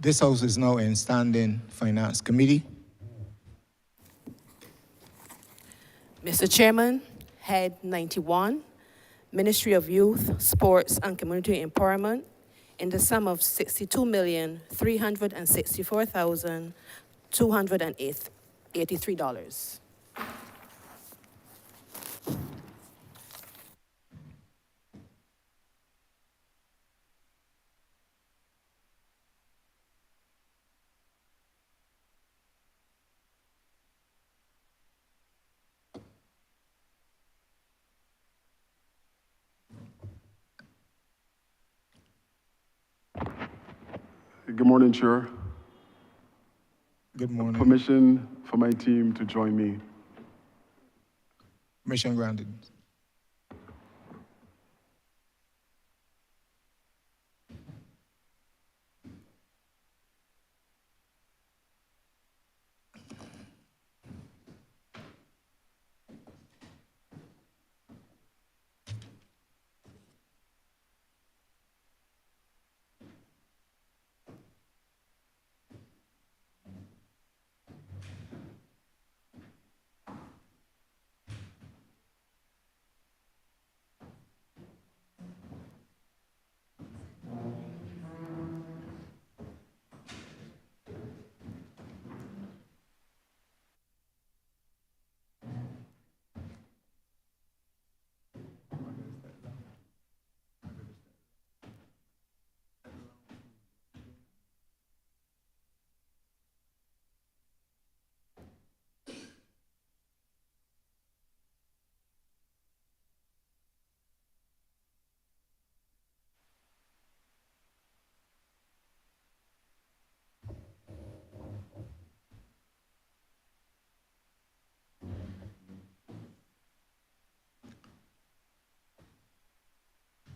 This House is now in Standing Finance Committee. Mr. Chairman, Head 91, Ministry of Youth, Sports and Community Empowerment, in the sum of $62,364,283. Good morning, Chair. Good morning. Permission for my team to join me. Permission granted.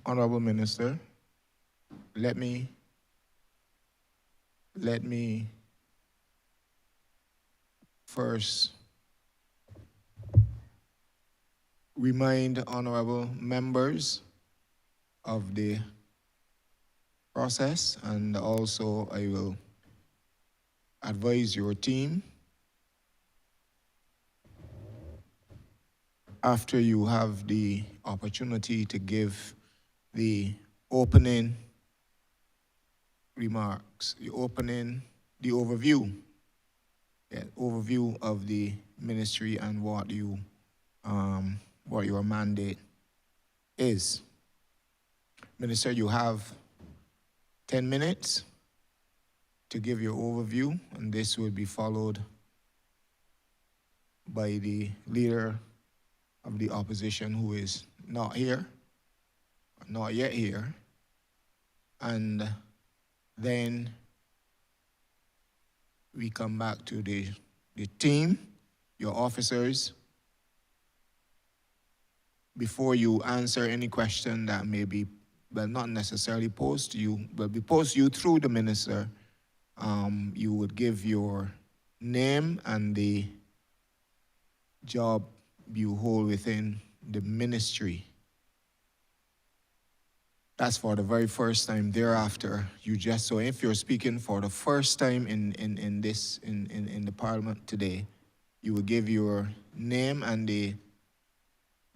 Honourable Minister, let me first remind honourable members of the process, and also I will advise your team after you have the opportunity to give the opening remarks, the overview of the ministry and what your mandate is. Minister, you have 10 minutes to give your overview, and this will be followed by the leader of the opposition, who is not yet here, and then we come back to the team, your officers. Before you answer any question that may be, well, not necessarily posed to you, but be posed to you through the minister, you would give your name and the job you hold within the ministry. That's for the very first time. Thereafter, so if you're speaking for the first time in the Parliament today, you will give your name and the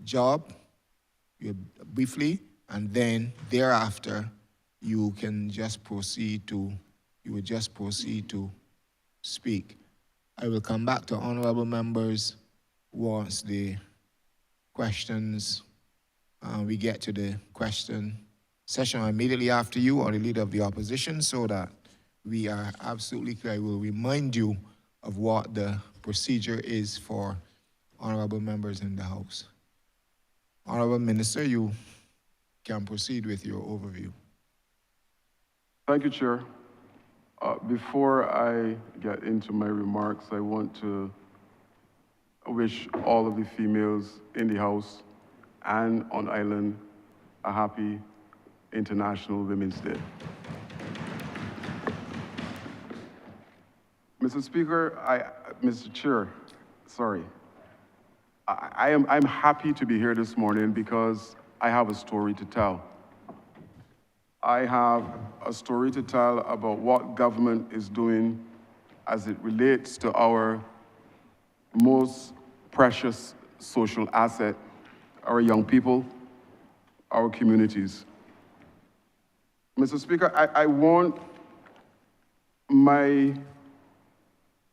job briefly, and then thereafter you would just proceed to speak. I will come back to honourable members once the questions, we get to the question session immediately after you or the leader of the opposition, so that we are absolutely clear. I will remind you of what the procedure is for honourable members in the House. Honourable Minister, you can proceed with your overview. Thank you, Chair. Before I get into my remarks, I want to wish all of the females in the House and on Island a happy International Women's Day. Mr. Speaker, Mr. Chair, sorry. I'm happy to be here this morning because I have a story to tell. I have a story to tell about what government is doing as it relates to our most precious social asset, our young people, our communities. Mr. Speaker, I want my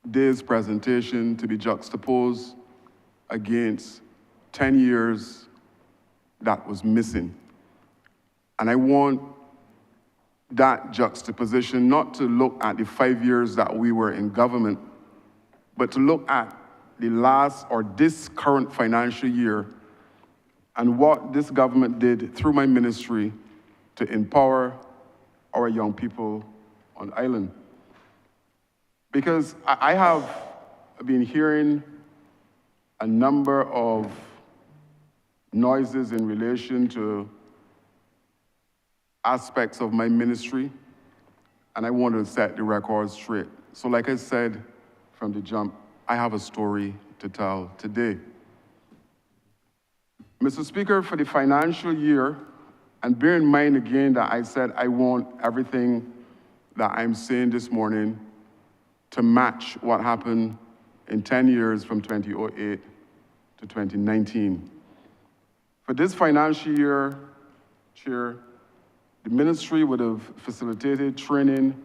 day's presentation to be juxtaposed against 10 years that was missing. And I want that juxtaposition not to look at the 5 years that we were in government, but to look at the last or this current financial year and what this government did through my ministry to empower our young people on island. Because I have been hearing a number of noises in relation to aspects of my ministry, and I want to set the record straight. So like I said from the jump, I have a story to tell today. Mr. Speaker, for the financial year, and bear in mind again that I said I want everything that I'm saying this morning to match what happened in 10 years from 2008 to 2019. For this financial year, Chair, the ministry would have facilitated training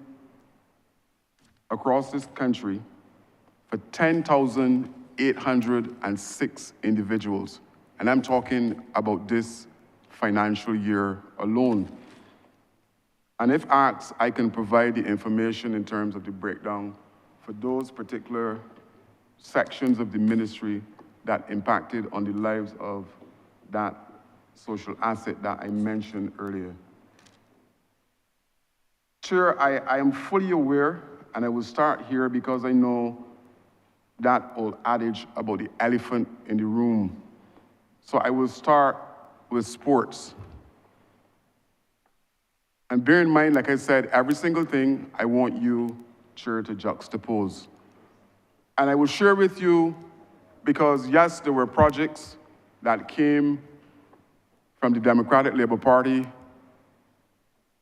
across this country for 10,806 individuals. And I'm talking about this financial year alone. And if asked, I can provide the information in terms of the breakdown for those particular sections of the ministry that impacted on the lives of that social asset that I mentioned earlier. Chair, I am fully aware, and I will start here because I know that old adage about the elephant in the room. So I will start with sports. And bear in mind, like I said, every single thing I want you, Chair, to juxtapose. And I will share with you, because yes, there were projects that came from the Democratic Labour Party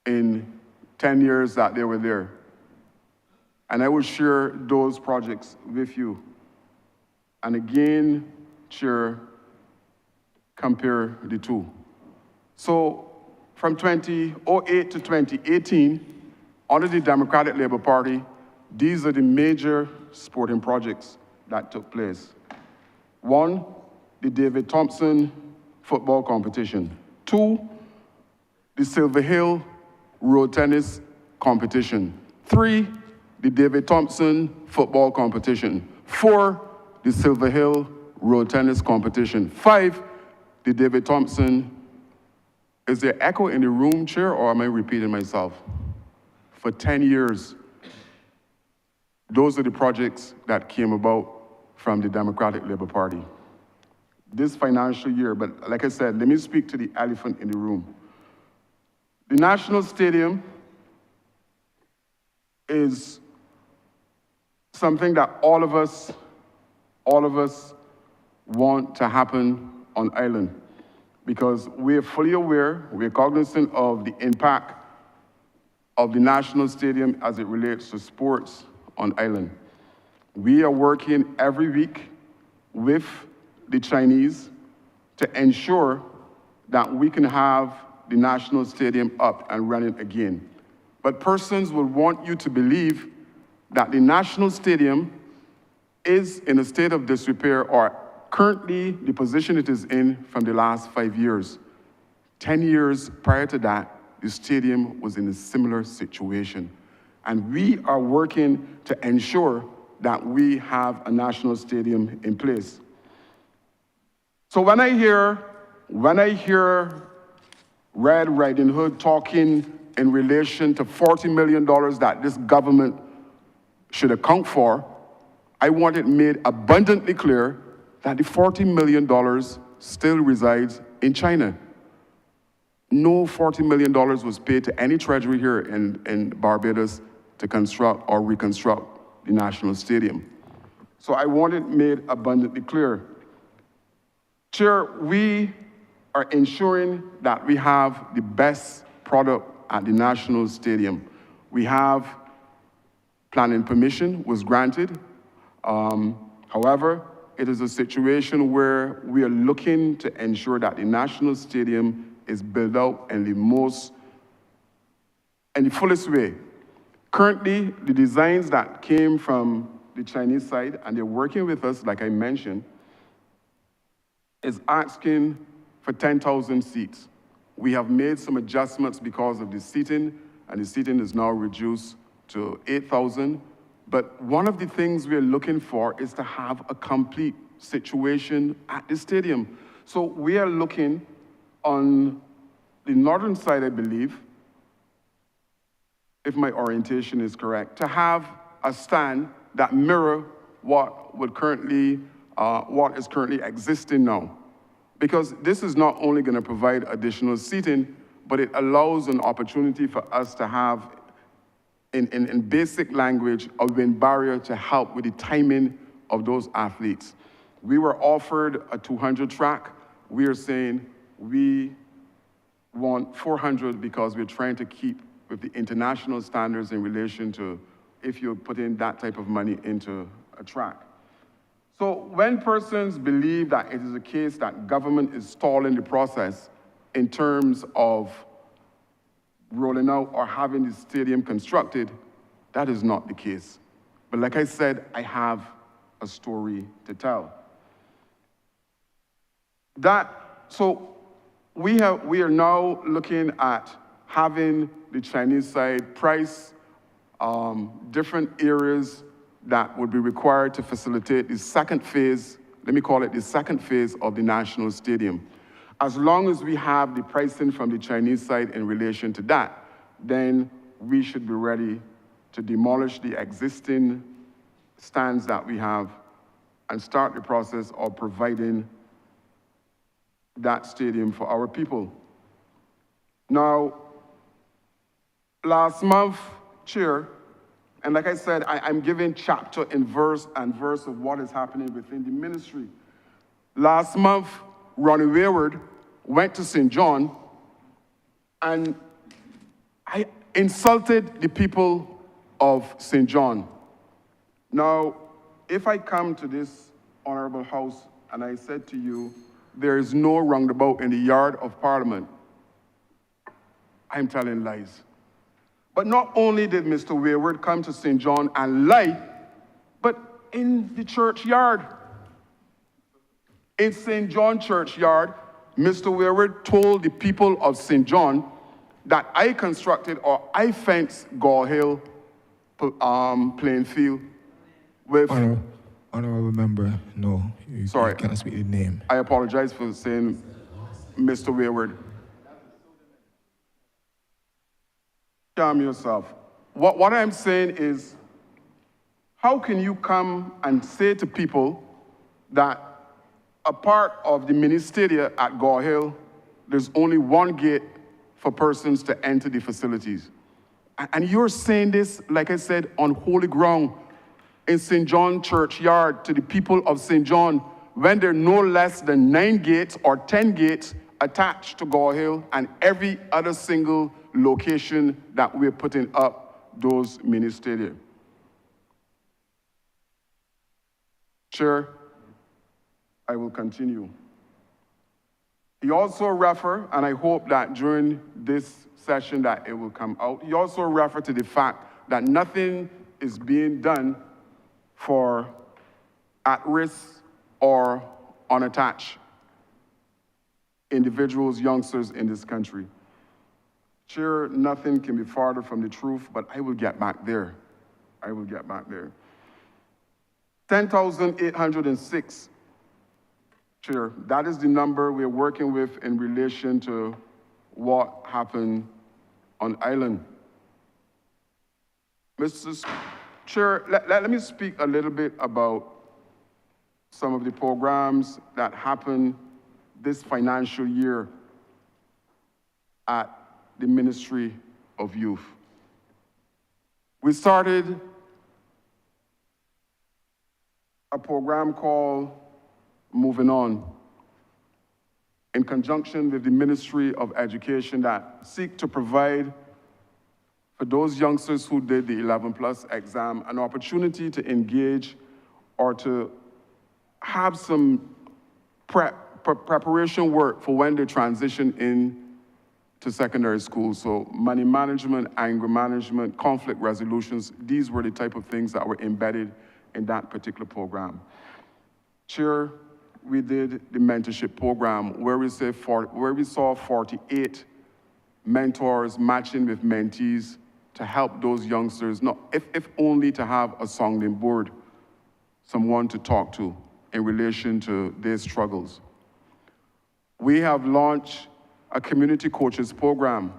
in 10 years that they were there. And I will share those projects with you. And again, Chair, compare the two. So from 2008 to 2018, under the Democratic Labour Party, these are the major sporting projects that took place. 1, the David Thompson football competition. 2, the Silver Hill road tennis competition. 3, the David Thompson football competition. 4, the Silver Hill road tennis competition. 5, the David Thompson. Is there echo in the room, Chair, or am I repeating myself? For 10 years, those are the projects that came about from the Democratic Labour Party. This financial year, but like I said, let me speak to the elephant in the room. The National Stadium is something that all of us want to happen on island, because we're fully aware, we're cognizant of the impact of the National Stadium as it relates to sports on island. We are working every week with the Chinese to ensure that we can have the National Stadium up and running again. But persons will want you to believe that the National Stadium is in a state of disrepair, or currently the position it is in from the last 5 years. 10 years prior to that, the stadium was in a similar situation. And we are working to ensure that we have a national stadium in place. So when I hear Red Riding Hood talking in relation to $40 million that this government should account for, I want it made abundantly clear that the $40 million still resides in China. No $40 million was paid to any treasury here in Barbados to construct or reconstruct the National Stadium. So I want it made abundantly clear. Chair, we are ensuring that we have the best product at the National Stadium. We have planning permission was granted. However, it is a situation where we are looking to ensure that the National Stadium is built out in the fullest way. Currently, the designs that came from the Chinese side, and they're working with us, like I mentioned, is asking for 10,000 seats. We have made some adjustments because of the seating, and the seating is now reduced to 8,000. But one of the things we're looking for is to have a complete situation at the stadium. So we are looking on the northern side, I believe, if my orientation is correct, to have a stand that mirror what is currently existing now. Because this is not only going to provide additional seating, but it allows an opportunity for us to have, in basic language, a wind barrier to help with the timing of those athletes. We were offered a 200 track. We are saying we want 400 because we're trying to keep with the international standards in relation to if you put in that type of money into a track. So when persons believe that it is a case that government is stalling the process in terms of rolling out or having the stadium constructed, that is not the case. But like I said, I have a story to tell. So we are now looking at having the Chinese side price different areas that would be required to facilitate the second phase, let me call it the second phase of the National Stadium. As long as we have the pricing from the Chinese side in relation to that, then we should be ready to demolish the existing stands that we have and start the process of providing that stadium for our people. Now, last month, Chair, and like I said, I'm giving chapter and verse of what is happening within the ministry. Last month, Ronnie Wayward went to St. John, and I insulted the people of St. John. Now, if I come to this honorable house and I said to you, there is no roundabout in the yard of Parliament, I'm telling lies. But not only did Mr. Wayward come to St. John and lie, but in the churchyard. In St. John churchyard, Mr. Wayward told the people of St. John that I constructed or I fenced Gore Hill playing field with... Honourable member, no, you cannot speak the name. I apologize for saying Mr. Wayward. Calm yourself. What I'm saying is, how can you come and say to people that a part of the mini stadia at Gore Hill, there's only one gate for persons to enter the facilities? And you're saying this, like I said, on holy ground in St. John churchyard to the people of St. John, when there are no less than 9 gates or 10 gates attached to Gore Hill and every other single location that we're putting up those mini stadia. Chair, I will continue. He also referred, and I hope that during this session that it will come out, he also referred to the fact that nothing is being done for at-risk or unattached individuals, youngsters in this country. Chair, nothing can be farther from the truth, but I will get back there. I will get back there. 10,806, Chair, that is the number we're working with in relation to what happened on Island. Mr. Chair, let me speak a little bit about some of the programs that happened this financial year at the Ministry of Youth. We started a program called Moving On in conjunction with the Ministry of Education that seek to provide for those youngsters who did the 11 plus exam, an opportunity to engage or to have some preparation work for when they transition in to secondary school. So money management, anger management, conflict resolutions, these were the type of things that were embedded in that particular program. Chair, we did the mentorship program where we saw 48 mentors matching with mentees to help those youngsters, if only to have a sounding board, someone to talk to in relation to their struggles. We have launched a community coaches program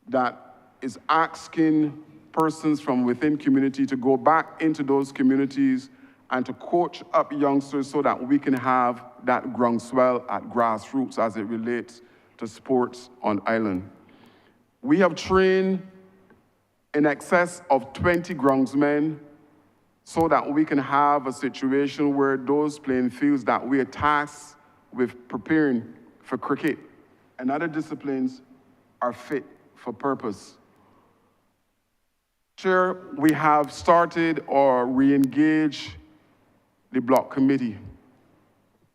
that is asking persons from within community to go back into those communities and to coach up youngsters so that we can have that groundswell at grassroots as it relates to sports on island. We have trained in excess of 20 groundsmen so that we can have a situation where those playing fields that we are tasked with preparing for cricket and other disciplines are fit for purpose. Chair, we have started or re-engaged the block committee.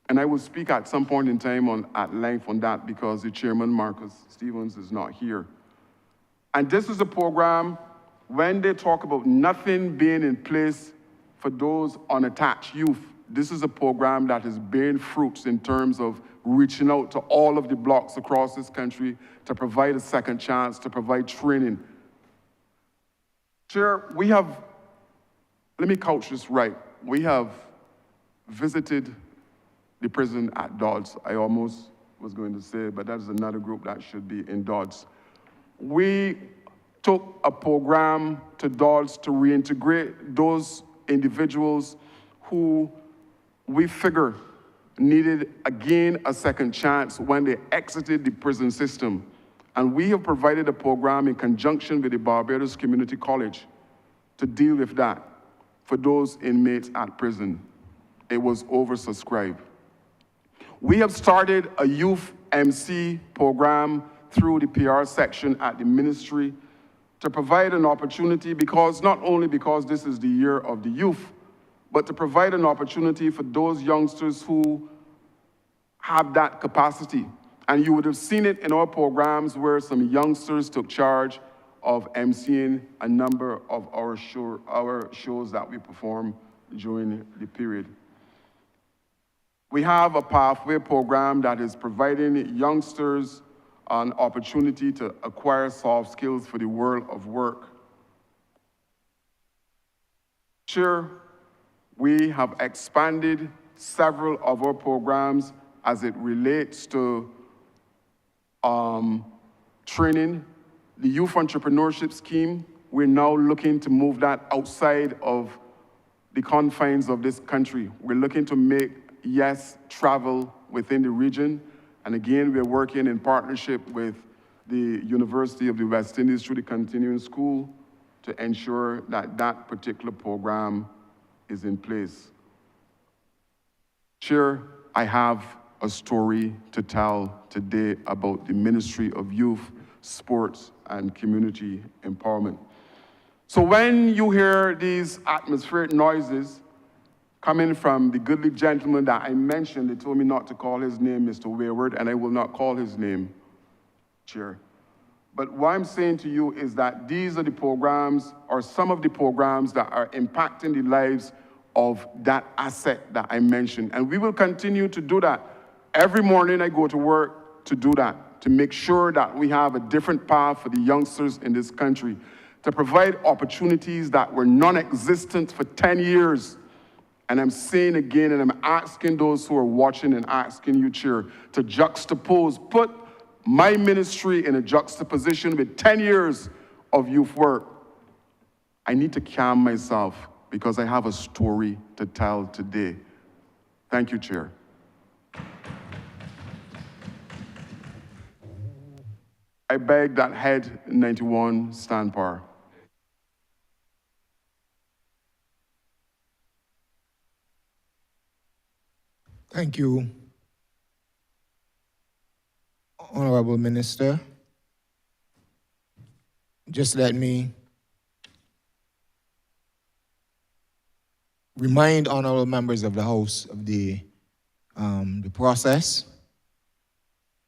And I will speak at some point in time at length on that because the chairman, Marcus Stevens, is not here. And this is a program when they talk about nothing being in place for those unattached youth. This is a program that is bearing fruits in terms of reaching out to all of the blocks across this country to provide a second chance, to provide training. Chair, let me couch this right. We have visited the prison at Dodds. I almost was going to say, but that is another group that should be in Dodds. We took a program to Dodds to reintegrate those individuals who we figure needed, again, a second chance when they exited the prison system. And we have provided a program in conjunction with the Barbados Community College to deal with that for those inmates at prison. It was oversubscribed. We have started a youth MC program through the PR section at the ministry to provide an opportunity not only because this is the year of the youth, but to provide an opportunity for those youngsters who have that capacity. And you would have seen it in our programs where some youngsters took charge of emceeing a number of our shows that we perform during the period. We have a pathway program that is providing youngsters an opportunity to acquire soft skills for the world of work. Chair, we have expanded several of our programs as it relates to training. The Youth Entrepreneurship Scheme, we're now looking to move that outside of the confines of this country. We're looking to make, travel within the region. And again, we're working in partnership with the University of the West Indies through the continuing school to ensure that that particular program is in place. Chair, I have a story to tell today about the Ministry of Youth, Sports, and Community Empowerment. So when you hear these atmospheric noises coming from the goodly gentleman that I mentioned, they told me not to call his name Mr. Wayward, and I will not call his name, Chair. But what I'm saying to you is that these are the programs, or some of the programs that are impacting the lives of that asset that I mentioned. And we will continue to do that. Every morning I go to work to do that, to make sure that we have a different path for the youngsters in this country, to provide opportunities that were non-existent for 10 years. And I'm saying again, and I'm asking those who are watching and asking you, Chair, to juxtapose, put my ministry in a juxtaposition with 10 years of youth work. I need to calm myself because I have a story to tell today. Thank you, Chair. I beg that Head 91 stand par. Thank you, Honourable Minister. just let me remind honorable members of the House of the process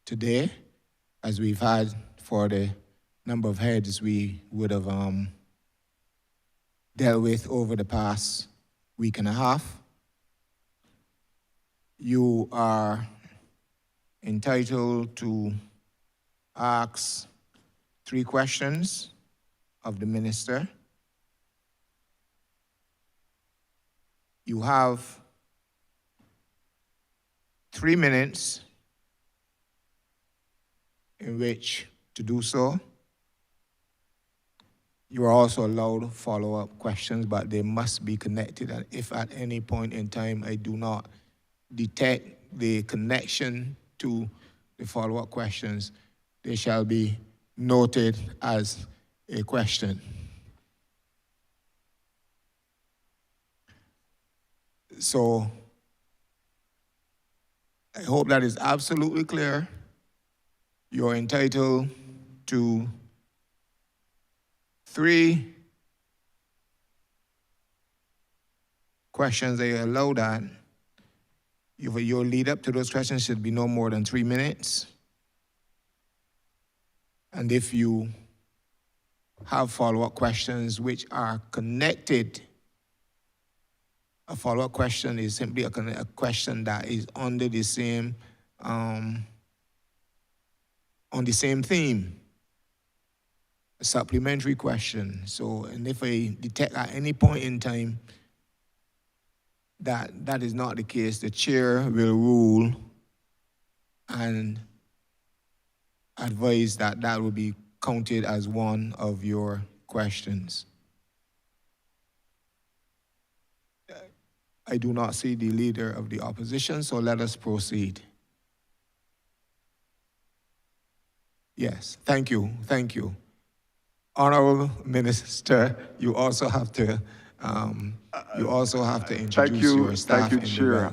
today, as we've had for the number of heads we would have dealt with over the past week and a half. You are entitled to ask 3 questions of the minister. You have 3 minutes in which to do so. You are also allowed follow-up questions, but they must be connected. And if at any point in time I do not detect the connection to the follow-up questions, they shall be noted as a question. So I hope that is absolutely clear. You're entitled to 3 questions that you're allowed at. Your lead up to those questions should be no more than 3 minutes. And if you have follow-up questions which are connected, a follow-up question is simply a question that is under the same, on the same theme, a supplementary question. So, and if I detect at any point in time that that is not the case, the chair will rule and advise that that will be counted as one of your questions. I do not see the leader of the opposition, so let us proceed. Yes, thank you, thank you. Honourable Minister, you also have to introduce your staff. Thank you, Chair.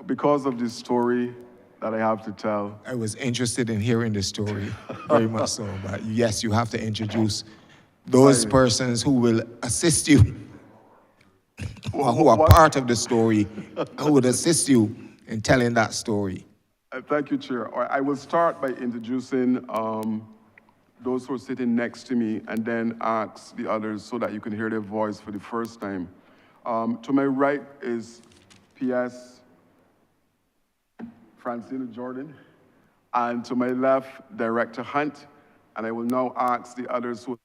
Because of this story that I have to tell. I was interested in hearing the story, very much so. But yes, you have to introduce those persons who will assist you, or who are part of the story, who would assist you in telling that story. Thank you, Chair. I will start by introducing those who are sitting next to me and then ask the others so that you can hear their voice for the first time. To my right is PS Francina Jordan, and to my left, Director Hunt, and I will now ask the others who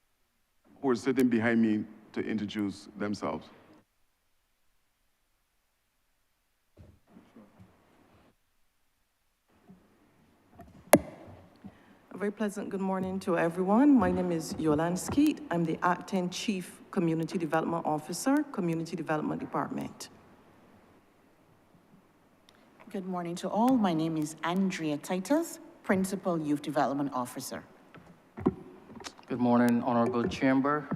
are sitting behind me to introduce themselves. A very pleasant good morning to everyone. My name is Yolande Skeet. I'm the Acting Chief Community Development Officer, Community Development Department. Good morning to all. My name is Andrea Titus, Principal Youth Development Officer. Good morning, Honorable Chamber.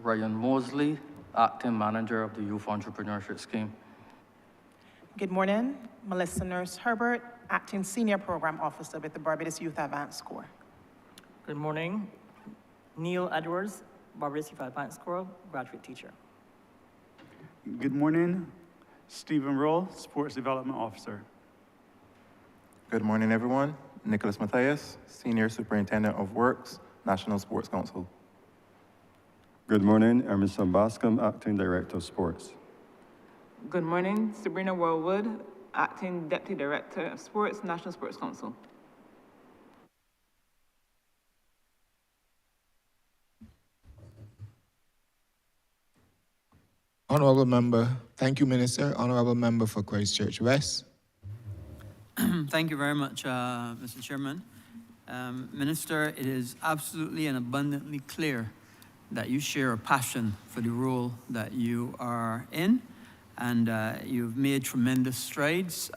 Ryan Mosley, Acting Manager of the Youth Entrepreneurship Scheme. Good morning, Melissa Nurse Herbert, Acting Senior Program Officer with the Barbados Youth Advanced Corps. Good morning, Neil Edwards, Barbados Youth Advanced Corps, graduate teacher. Good morning, Stephen Roll, Sports Development Officer. Good morning, everyone. Nicholas Matthias, Senior Superintendent of Works, National Sports Council. Good morning, Emerson Bascom, Acting Director of Sports. Good morning, Sabrina Wellwood, Acting Deputy Director of Sports, National Sports Council. Honourable Member, thank you, Minister. Honourable Member for Christchurch West. Thank you very much, Mr. Chairman. Minister, it is absolutely and abundantly clear that you share a passion for the role that you are in, and you've made tremendous strides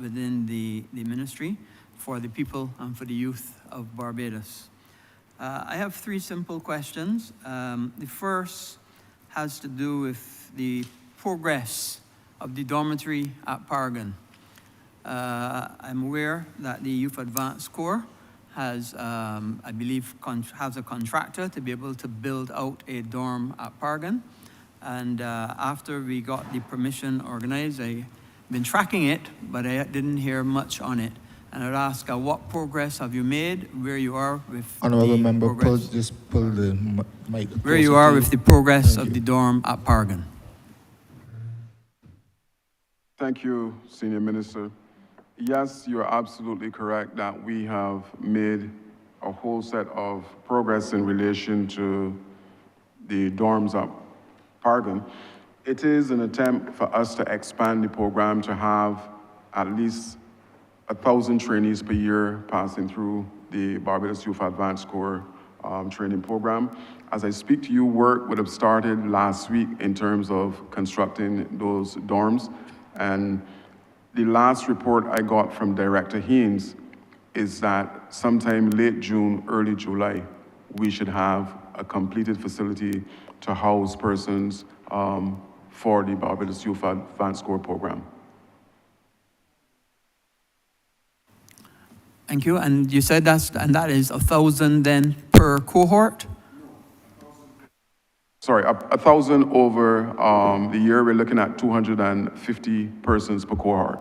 within the ministry for the people and for the youth of Barbados. I have 3 simple questions. The first has to do with the progress of the dormitory at Paragon. I'm aware that the Youth Advanced Corps has, I believe, has a contractor to be able to build out a dorm at Pargan. And after we got the permission organized, I've been tracking it, but I didn't hear much on it. And I'd ask, what progress have you made, where you are with Honourable the member, progress, just pull the mic where you closer are to with the progress Thank of you. the dorm at Pargan. Thank you, Senior Minister. Yes, you're absolutely correct that we have made a whole set of progress in relation to the dorms at Pargan. It is an attempt for us to expand the program to have at least 1,000 trainees per year passing through the Barbados Youth Advanced Corps training program. As I speak to you, work would have started last week in terms of constructing those dorms. And the last report I got from Director Haynes is that sometime late June, early July, we should have a completed facility to house persons for the Barbados Youth Advanced Corps program. Thank you. And you said that is 1,000 then per cohort? Sorry, 1,000 over the year. We're looking at 250 persons per cohort.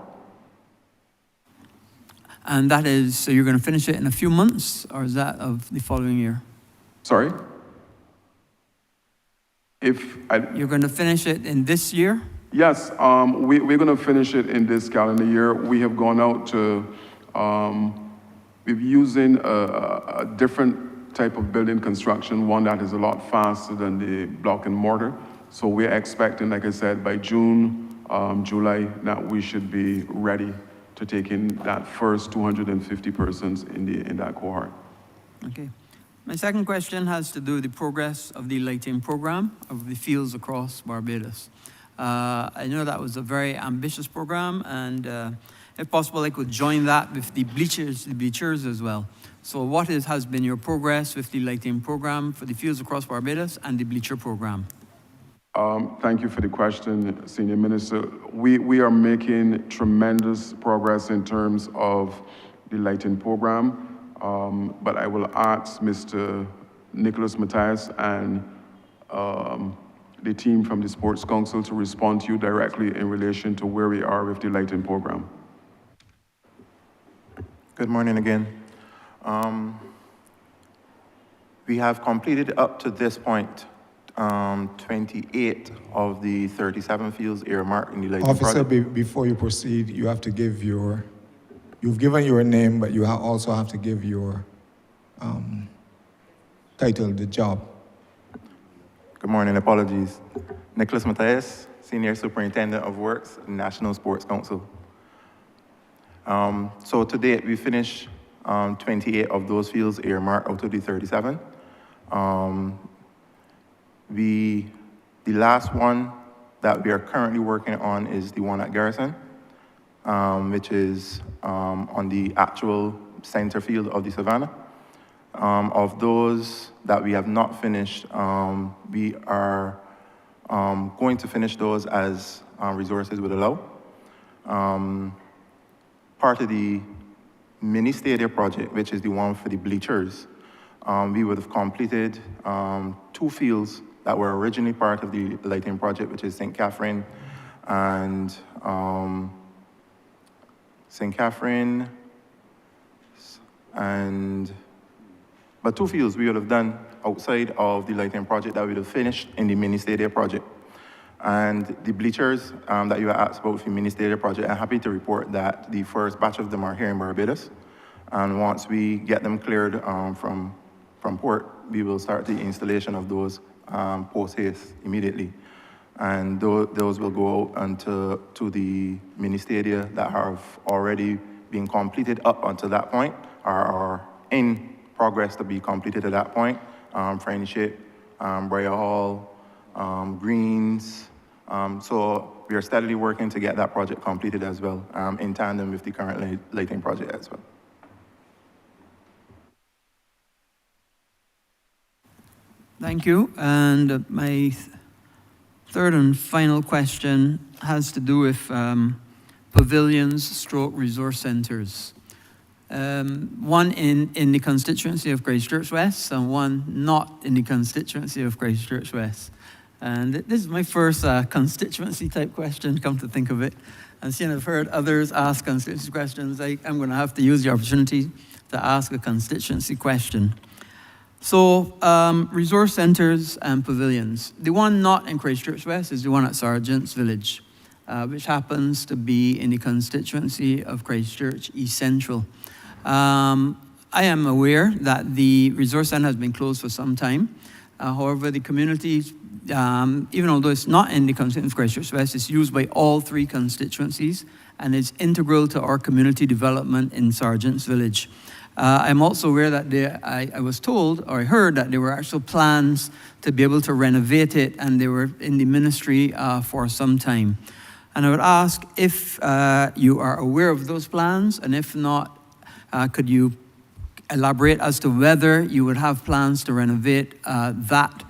And that is, so you're going to finish it in a few months, or is that of the following year? Sorry? You're going to finish it in this year? Yes, we're going to finish it in this calendar year. We have gone out to, we're using a different type of building construction, one that is a lot faster than the block and mortar. So we're expecting, like I said, by June, July, that we should be ready to take in that first 250 persons in that cohort. Okay. My second question has to do with the progress of the lighting program of the fields across Barbados. I know that was a very ambitious program, and if possible, I could join that with the bleachers as well. So what has been your progress with the lighting program for the fields across Barbados and the bleacher program? Thank you for the question, Senior Minister. We are making tremendous progress in terms of the lighting program, but I will ask Mr. Nicholas Matthias and the team from the Sports Council to respond to you directly in relation to where we are with the lighting program. Good morning again. We have completed up to this point 28 of the 37 fields earmarked in the lighting Officer, project. before you proceed, you have to give you've given your name, but you also have to give your title, the job. Good morning, apologies. Nicholas Matthias, Senior Superintendent of Works, National Sports Council. So to date, we finished 28 of those fields earmarked out of the 37. The last one that we are currently working on is the one at Garrison, which is on the actual center field of the Savannah. Of those that we have not finished, we are going to finish those as resources would allow. Part of the mini stadium project, which is the one for the bleachers, we would have completed 2 fields that were originally part of the lighting project, which is St. Catherine and but 2 fields we would have done outside of the lighting project that we would have finished in the mini stadium project. And the bleachers that you asked about for the mini stadium project, I'm happy to report that the first batch of them are here in Barbados. And once we get them cleared from port, we will start the installation of those post-haste immediately. And those will go out to the mini stadia that have already been completed up until that point, are in progress to be completed at that point. Friendship, Briar Hall, Greens. So we are steadily working to get that project completed as well, in tandem with the current lighting project as well. Thank you. And my third and final question has to do with pavilions / resource centers. One in the constituency of Christchurch West and one not in the constituency of Christchurch West. And this is my first constituency type question, come to think of it. And seeing I've heard others ask constituency questions, I'm going to have to use the opportunity to ask a constituency question. So, resource centres and pavilions. The one not in Christchurch West is the one at Sergeant's Village, which happens to be in the constituency of Christchurch East Central. I am aware that the resource centre has been closed for some time. However, the community, even although it's not in the constituency of Christchurch West, it's used by all three constituencies and is integral to our community development in Sergeant's Village. I'm also aware that I was told, or I heard, that there were actual plans to be able to renovate it, and they were in the ministry for some time. And I would ask if you are aware of those plans, and if not, could you elaborate as to whether you would have plans to renovate that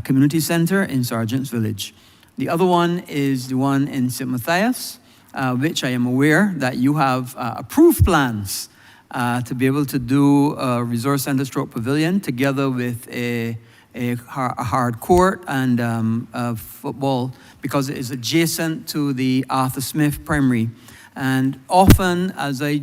community centre in Sergeant's Village. The other one is the one in St. Matthias, which I am aware that you have approved plans to be able to do a resource centre stroke pavilion together with a hard court and football, because it is adjacent to the Arthur Smith Primary. And often as I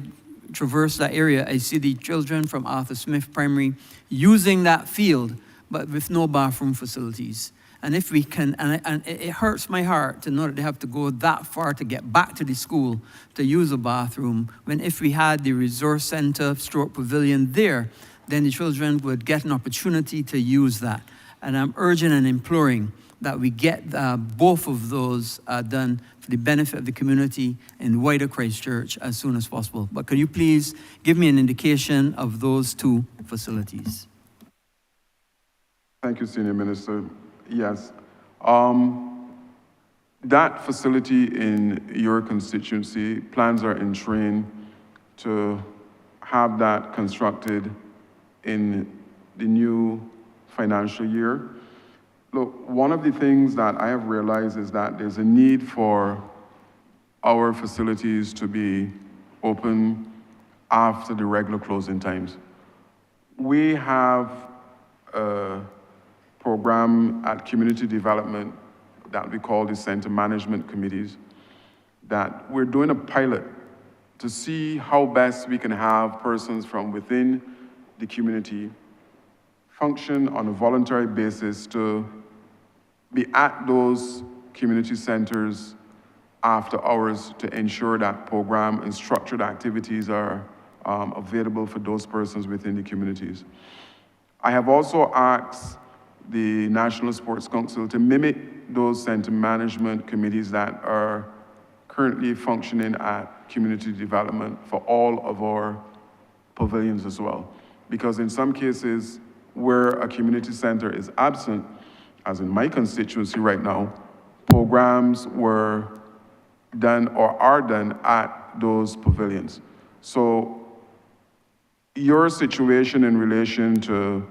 traverse that area, I see the children from Arthur Smith Primary using that field, but with no bathroom facilities. And if we can, and it hurts my heart to know that they have to go that far to get back to the school to use a bathroom, when if we had the resource centre stroke pavilion there, then the children would get an opportunity to use that. And I'm urging and imploring that we get both of those done for the benefit of the community in wider Christchurch as soon as possible. But could you please give me an indication of those two facilities? Thank you, Senior Minister. Yes. That facility in your constituency, plans are in train to have that constructed in the new financial year. Look, one of the things that I have realized is that there's a need for our facilities to be open after the regular closing times. We have a program at community development that we call the center management committees, that we're doing a pilot to see how best we can have persons from within the community function on a voluntary basis to be at those community centers after hours to ensure that program and structured activities are available for those persons within the communities. I have also asked the National Sports Council to mimic those center management committees that are currently functioning at community development for all of our pavilions as well. Because in some cases, where a community center is absent, as in my constituency right now, programs were done or are done at those pavilions. So your situation in relation to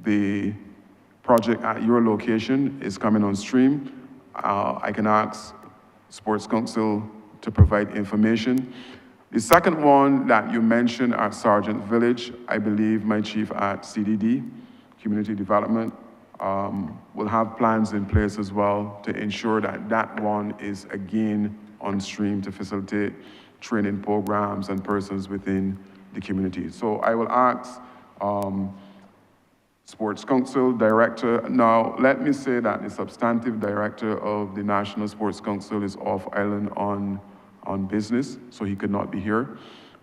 the project at your location is coming on stream. I can ask Sports Council to provide information. The second one that you mentioned at Sergeant Village, I believe my chief at CDD, Community Development, will have plans in place as well to ensure that that one is again on stream to facilitate training programs and persons within the community. So I will ask Sports Council Director. Now, let me say that the substantive director of the National Sports Council is off island on business, so he could not be here.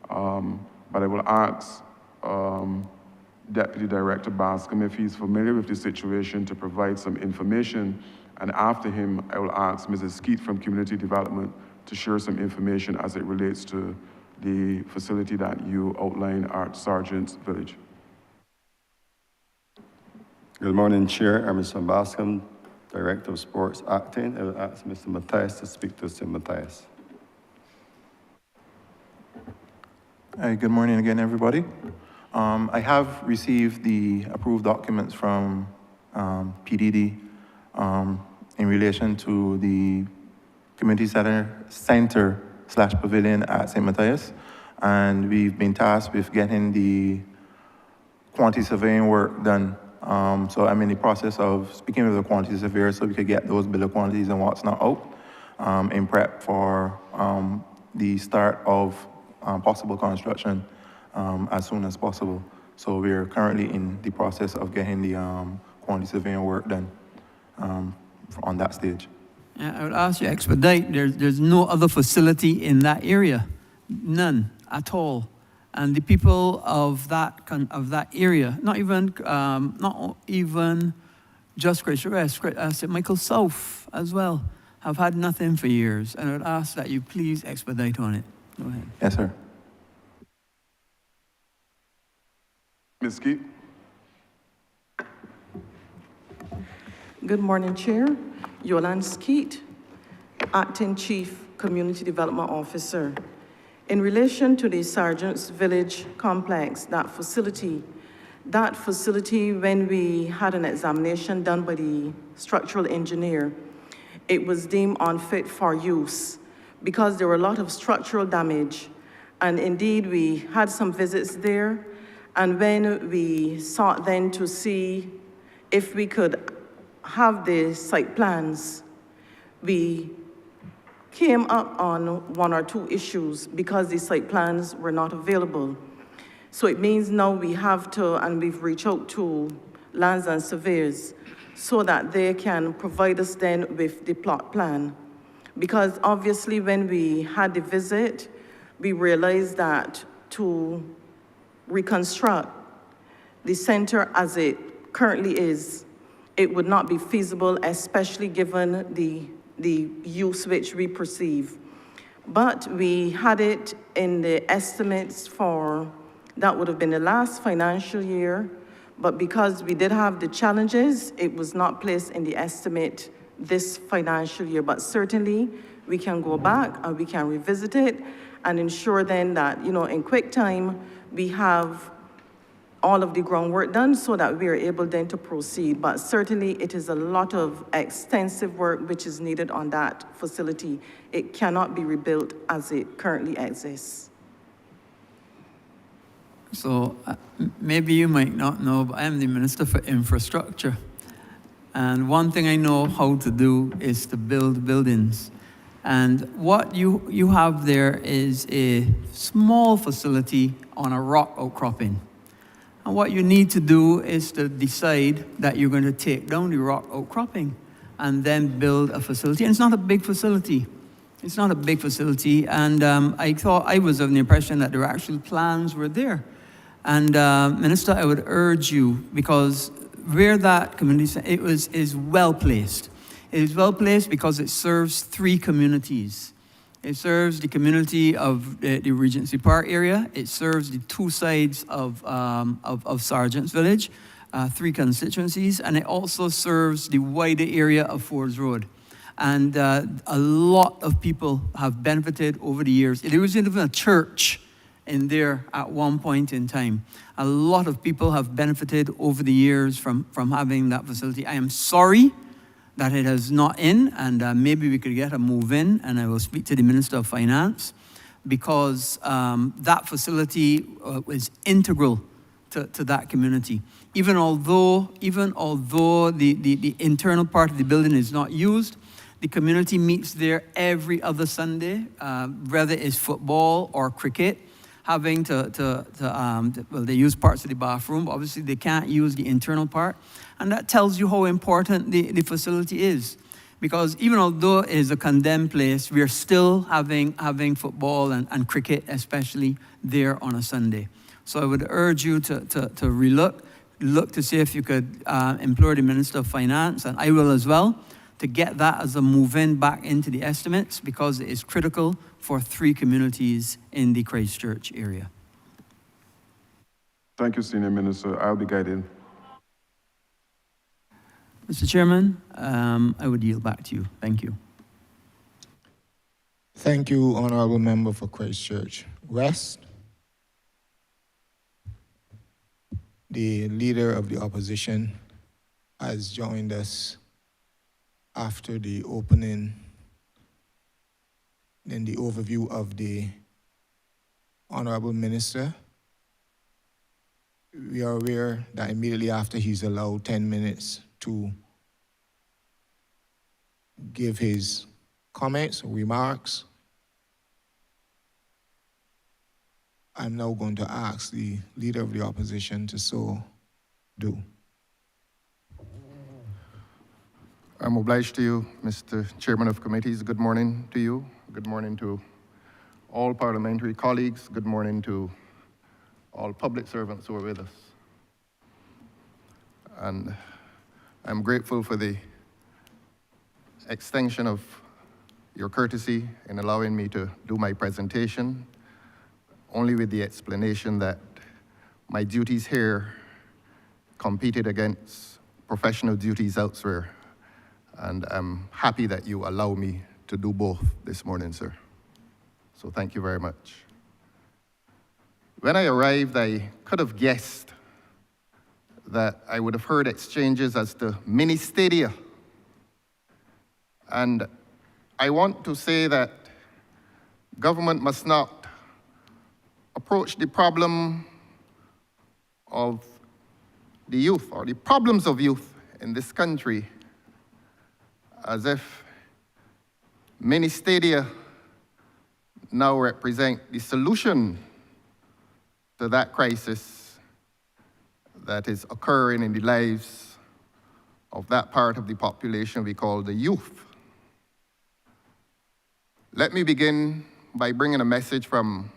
But I will ask Deputy Director Bascom if he's familiar with the situation to provide some information. And after him, I will ask Mrs. Skeet from Community Development to share some information as it relates to the facility that you outlined at Sergeant's Village. Good morning, Chair. I'm Mr. Bascom, Director of Sports Acting. I will ask Mr. Matthias to speak to Mr. Matthias. Hi, good morning again, everybody. I have received the approved documents from PDD in relation to the community center/pavilion at St. Matthias. and we've been tasked with getting the quantity surveying work done. So I'm in the process of speaking with the quantity surveyor so we could get those bill of quantities and what's not out in prep for the start of possible construction as soon as possible. So we're currently in the process of getting the quantity surveying work done on that stage. I would ask you to expedite. There's no other facility in that area, none at all. And the people of that area, not even just Christian West, St. Michael South as well, have had nothing for years. And I would ask that you please expedite on it. Go ahead. Yes, sir. Ms. Skeet? Good morning, Chair. Yolande Skeet, Acting Chief Community Development Officer. In relation to the Sergeant's Village complex, that facility, when we had an examination done by the structural engineer, it was deemed unfit for use because there were a lot of structural damage. And indeed, we had some visits there. And when we sought then to see if we could have the site plans, we came up on one or two issues because the site plans were not available. So it means now we have to, and we've reached out to lands and surveyors so that they can provide us then with the plot plan. Because obviously when we had the visit, we realized that to reconstruct the center as it currently is, it would not be feasible, especially given the use which we perceive. But we had it in the estimates for, that would have been the last financial year, but because we did have the challenges, it was not placed in the estimate this financial year. But certainly, we can go back and we can revisit it and ensure then that, in quick time, we have all of the groundwork done so that we are able then to proceed. But certainly it is a lot of extensive work which is needed on that facility. It cannot be rebuilt as it currently exists. So maybe you might not know, but I am the Minister for Infrastructure. And one thing I know how to do is to build buildings. And what you have there is a small facility on a rock outcropping. And what you need to do is to decide that you're going to take down the rock outcropping and then build a facility. And it's not a big facility. It's not a big facility. And I was of the impression that there actual plans were there. And Minister, I would urge you, because where that community is well placed. It is well placed because it serves three communities. It serves the community of the Regency Park area. It serves the two sides of Sergeant's Village, three constituencies, and it also serves the wider area of Fords Road. And a lot of people have benefited over the years. There was even a church in there at one point in time. A lot of people have benefited over the years from having that facility. I am sorry that it is not in, and maybe we could get a move in, and I will speak to the Minister of Finance, because that facility is integral to that community. Even although the internal part of the building is not used, the community meets there every other Sunday, whether it's football or cricket, having well, they use parts of the bathroom, but obviously they can't use the internal part. And that tells you how important the facility is. Because even although it is a condemned place, we are still having football and cricket, especially there on a Sunday. So I would urge you to look to see if you could implore the Minister of Finance, and I will as well, to get that as a move-in back into the estimates, because it is critical for three communities in the Christchurch area. Thank you, Senior Minister. I'll be guided. Mr. Chairman, I would yield back to you. Thank you. Thank you, Honourable Member for Christchurch West. The Leader of the Opposition has joined us after the opening, then the overview of the Honourable Minister, we are aware that immediately after he's allowed 10 minutes to give his comments, remarks, I'm now going to ask the Leader of the Opposition to so do. I'm obliged to you, Mr. Chairman of Committees. Good morning to you. Good morning to all parliamentary colleagues. Good morning to all public servants who are with us. And I'm grateful for the extension of your courtesy in allowing me to do my presentation, only with the explanation that my duties here competed against professional duties elsewhere. And I'm happy that you allow me to do both this morning, sir. So thank you very much. When I arrived, I could have guessed that I would have heard exchanges as to mini stadia. And I want to say that government must not approach the problem of the youth or the problems of youth in this country as if mini stadia now represent the solution to that crisis that is occurring in the lives of that part of the population we call the youth. Let me begin by bringing a message from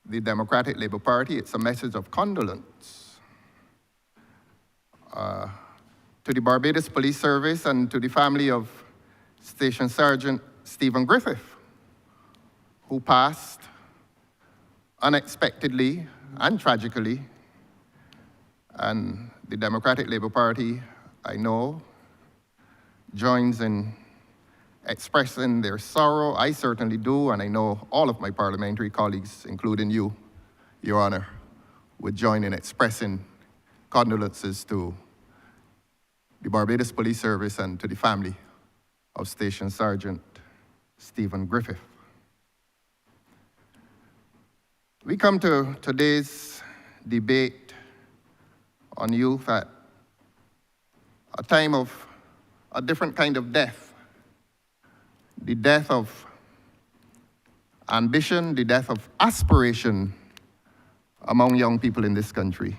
the Democratic Labour Party. It's a message of condolence to the Barbados Police Service and to the family of Station Sergeant Stephen Griffith, who passed unexpectedly and tragically. And the Democratic Labour Party, I know, joins in expressing their sorrow. I certainly do, and I know all of my parliamentary colleagues, including you, Your Honour, would join in expressing condolences to the Barbados Police Service and to the family of Station Sergeant Stephen Griffith. We come to today's debate on youth at a time of a different kind of death. The death of ambition, the death of aspiration among young people in this country.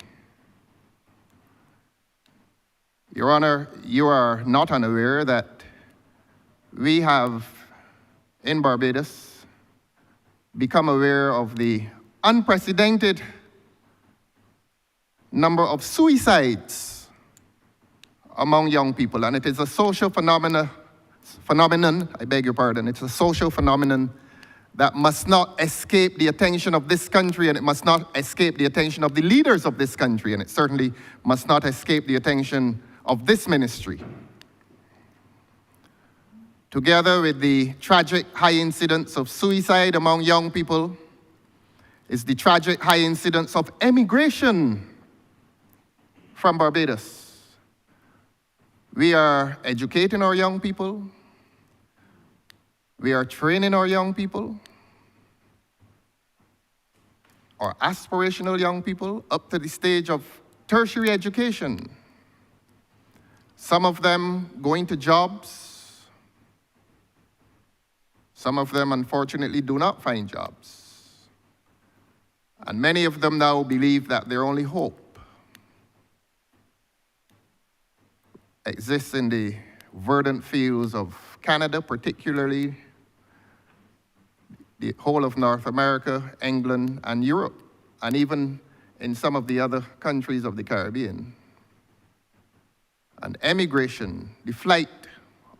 Your Honor, you are not unaware that we have, in Barbados, become aware of the unprecedented number of suicides among young people, and it is a social phenomenon, I beg your pardon, it's a social phenomenon that must not escape the attention of this country, and it must not escape the attention of the leaders of this country, and it certainly must not escape the attention of this ministry. Together with the tragic high incidence of suicide among young people is the tragic high incidence of emigration from Barbados. We are educating our young people. We are training our young people, our aspirational young people, up to the stage of tertiary education. Some of them going to jobs. Some of them, unfortunately, do not find jobs. And many of them now believe that their only hope exists in the verdant fields of Canada, particularly the whole of North America, England, and Europe, and even in some of the other countries of the Caribbean. And emigration, the flight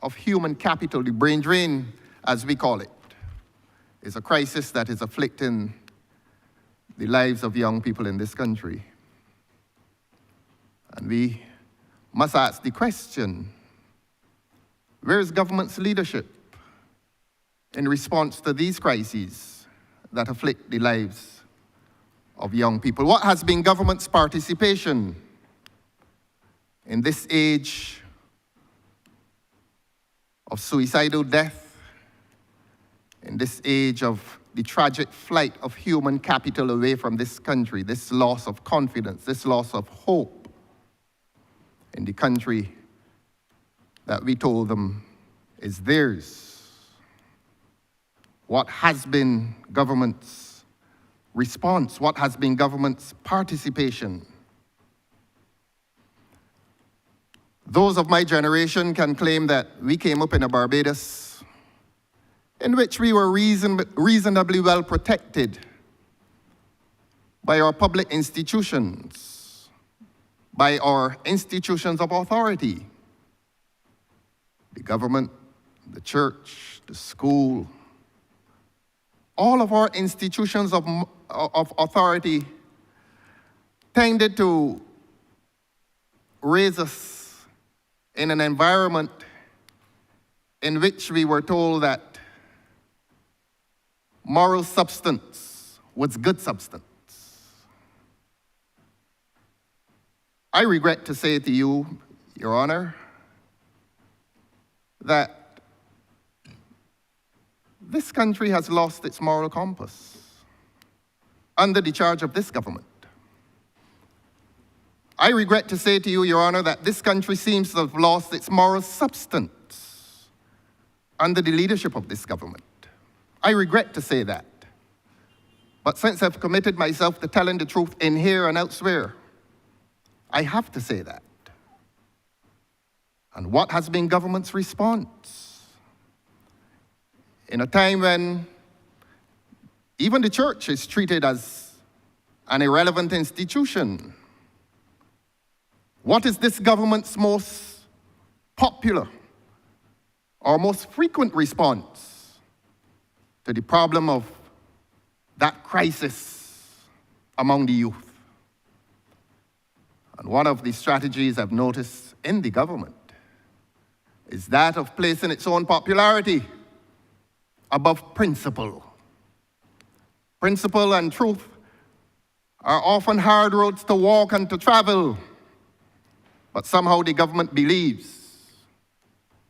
of human capital, the brain drain, as we call it, is a crisis that is afflicting the lives of young people in this country. And we must ask the question, where is government's leadership in response to these crises that afflict the lives of young people? What has been government's participation in this age of suicidal death, in this age of the tragic flight of human capital away from this country, this loss of confidence, this loss of hope in the country that we told them is theirs. What has been government's response? What has been government's participation? Those of my generation can claim that we came up in a Barbados in which we were reasonably well protected by our public institutions, by our institutions of authority, the government, the church, the school. All of our institutions of authority tended to raise us in an environment in which we were told that moral substance was good substance. I regret to say to you, Your Honor, that this country has lost its moral compass under the charge of this government. I regret to say to you, Your Honor, that this country seems to have lost its moral substance under the leadership of this government. I regret to say that. But since I've committed myself to telling the truth in here and elsewhere, I have to say that. And what has been government's response? In a time when even the church is treated as an irrelevant institution, what is this government's most popular or most frequent response to the problem of that crisis among the youth? And one of the strategies I've noticed in the government is that of placing its own popularity above principle. Principle and truth are often hard roads to walk and to travel, but somehow the government believes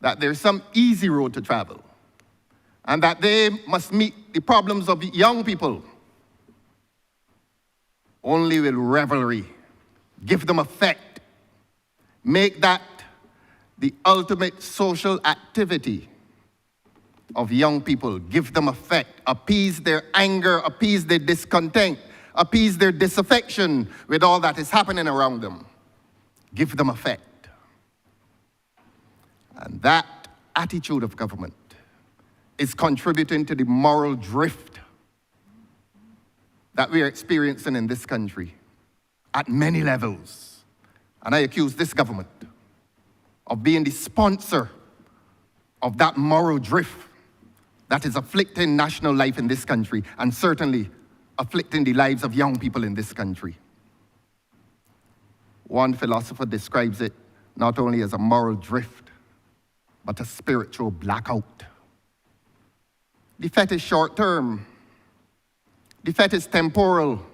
that there's some easy road to travel and that they must meet the problems of young people only with revelry, give them effect, make that the ultimate social activity of young people, give them effect, appease their anger, appease their discontent, appease their disaffection with all that is happening around them. Give them effect. And that attitude of government is contributing to the moral drift that we are experiencing in this country at many levels. And I accuse this government of being the sponsor of that moral drift that is afflicting national life in this country and certainly afflicting the lives of young people in this country. One philosopher describes it not only as a moral drift, but a spiritual blackout. The effect is short-term. The effect is temporal.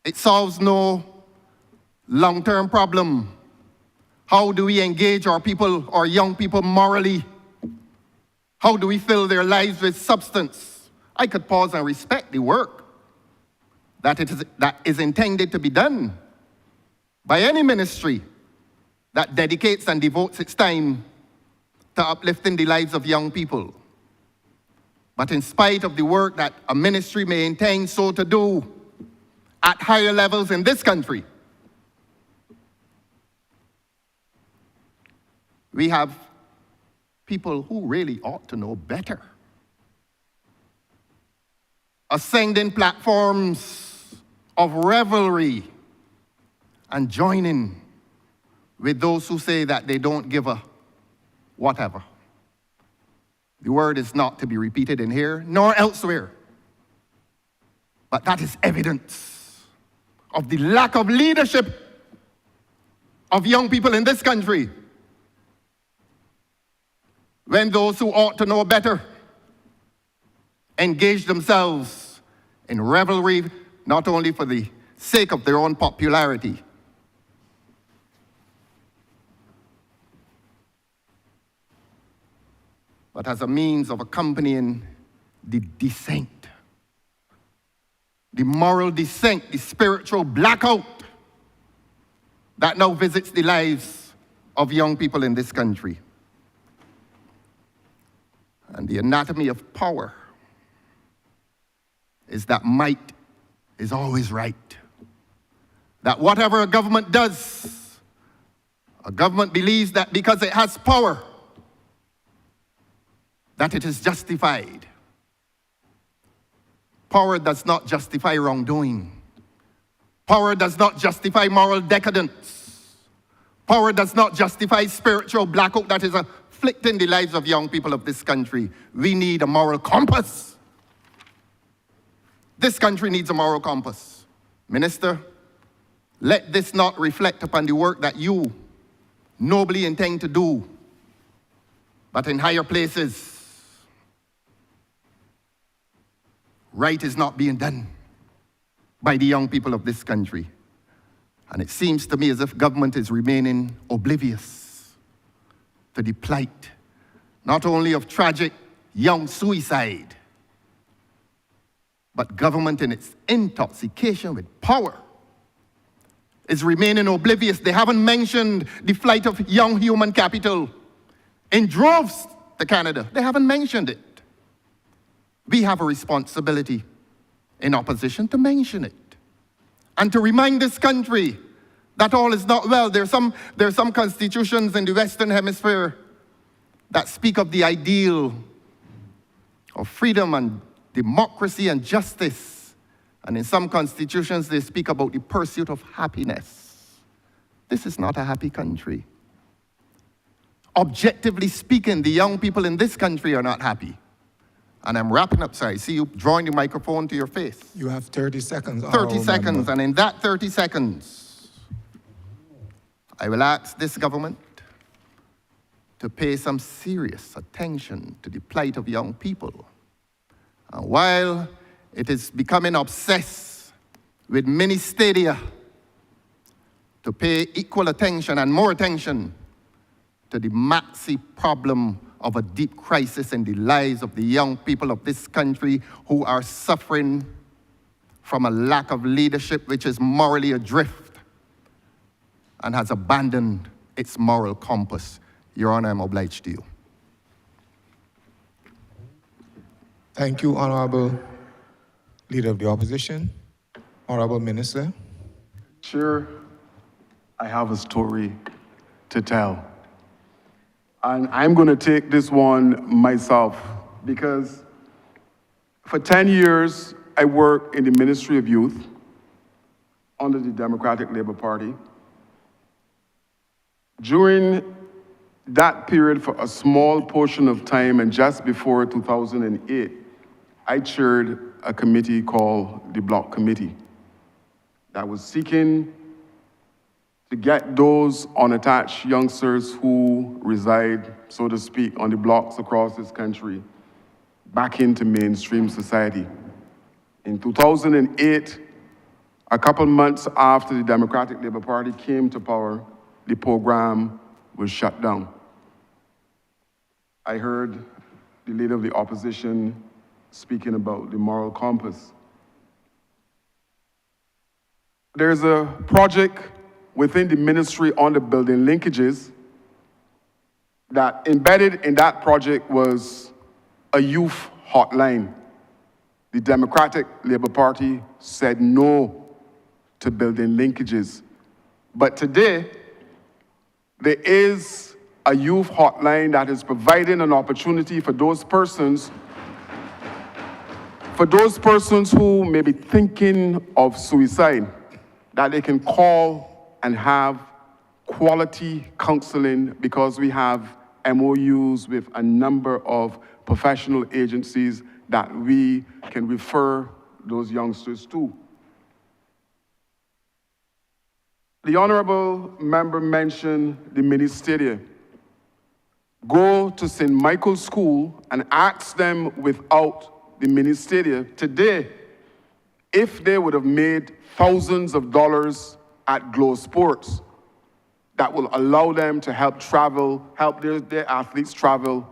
It solves no long-term problem. How do we engage our people, our young people, morally? How do we fill their lives with substance? I could pause and respect the work that is intended to be done by any ministry that dedicates and devotes its time to uplifting the lives of young people. But in spite of the work that a ministry may intend so to do at higher levels in this country, we have people who really ought to know better ascending platforms of revelry and joining with those who say that they don't give a whatever. The word is not to be repeated in here nor elsewhere, but that is evidence of the lack of leadership of young people in this country. When those who ought to know better engage themselves in revelry, not only for the sake of their own popularity, but as a means of accompanying the descent, the moral descent, the spiritual blackout that now visits the lives of young people in this country. And the anatomy of power is that might is always right. That whatever a government does, a government believes that because it has power, that it is justified. Power does not justify wrongdoing. Power does not justify moral decadence. Power does not justify spiritual blackout that is afflicting the lives of young people of this country. We need a moral compass. This country needs a moral compass. Minister, let this not reflect upon the work that you nobly intend to do, but in higher places, right is not being done by the young people of this country. And it seems to me as if government is remaining oblivious to the plight, not only of tragic young suicide, but government in its intoxication with power is remaining oblivious. They haven't mentioned the flight of young human capital in droves to Canada. They haven't mentioned it. We have a responsibility in opposition to mention it and to remind this country that all is not well. There are some constitutions in the Western Hemisphere that speak of the ideal of freedom and democracy and justice. And in some constitutions, they speak about the pursuit of happiness. This is not a happy country. Objectively speaking, the young people in this country are not happy. And I'm wrapping up, sorry. See you drawing the microphone to your face. You have 30 seconds. 30 seconds, and in that 30 seconds, I will ask this government to pay some serious attention to the plight of young people. And while it is becoming obsessed with mini stadia, to pay equal attention and more attention to the maxi problem of a deep crisis in the lives of the young people of this country who are suffering from a lack of leadership which is morally adrift and has abandoned its moral compass. Your Honor, I'm obliged to you. Thank you, Honourable Leader of the Opposition. Honourable Minister. Chair, I have a story to tell. And I'm going to take this one myself because for 10 years, I worked in the Ministry of Youth under the Democratic Labour Party. During that period, for a small portion of time, and just before 2008, I chaired a committee called the Block Committee that was seeking to get those unattached youngsters who reside, so to speak, on the blocks across this country back into mainstream society. In 2008, a couple months after the Democratic Labour Party came to power, the program was shut down. I heard the leader of the opposition speaking about the moral compass. There's a project within the ministry on the building linkages that embedded in that project was a youth hotline. The Democratic Labour Party said no to building linkages. But today, there is a youth hotline that is providing an opportunity for those persons who may be thinking of suicide, that they can call and have quality counseling because we have MOUs with a number of professional agencies that we can refer those youngsters to. The Honourable member mentioned the mini stadia. Go to St. Michael's School and ask them without the mini stadia today if they would have made thousands of dollars at Glow Sports that will allow them to help their athletes travel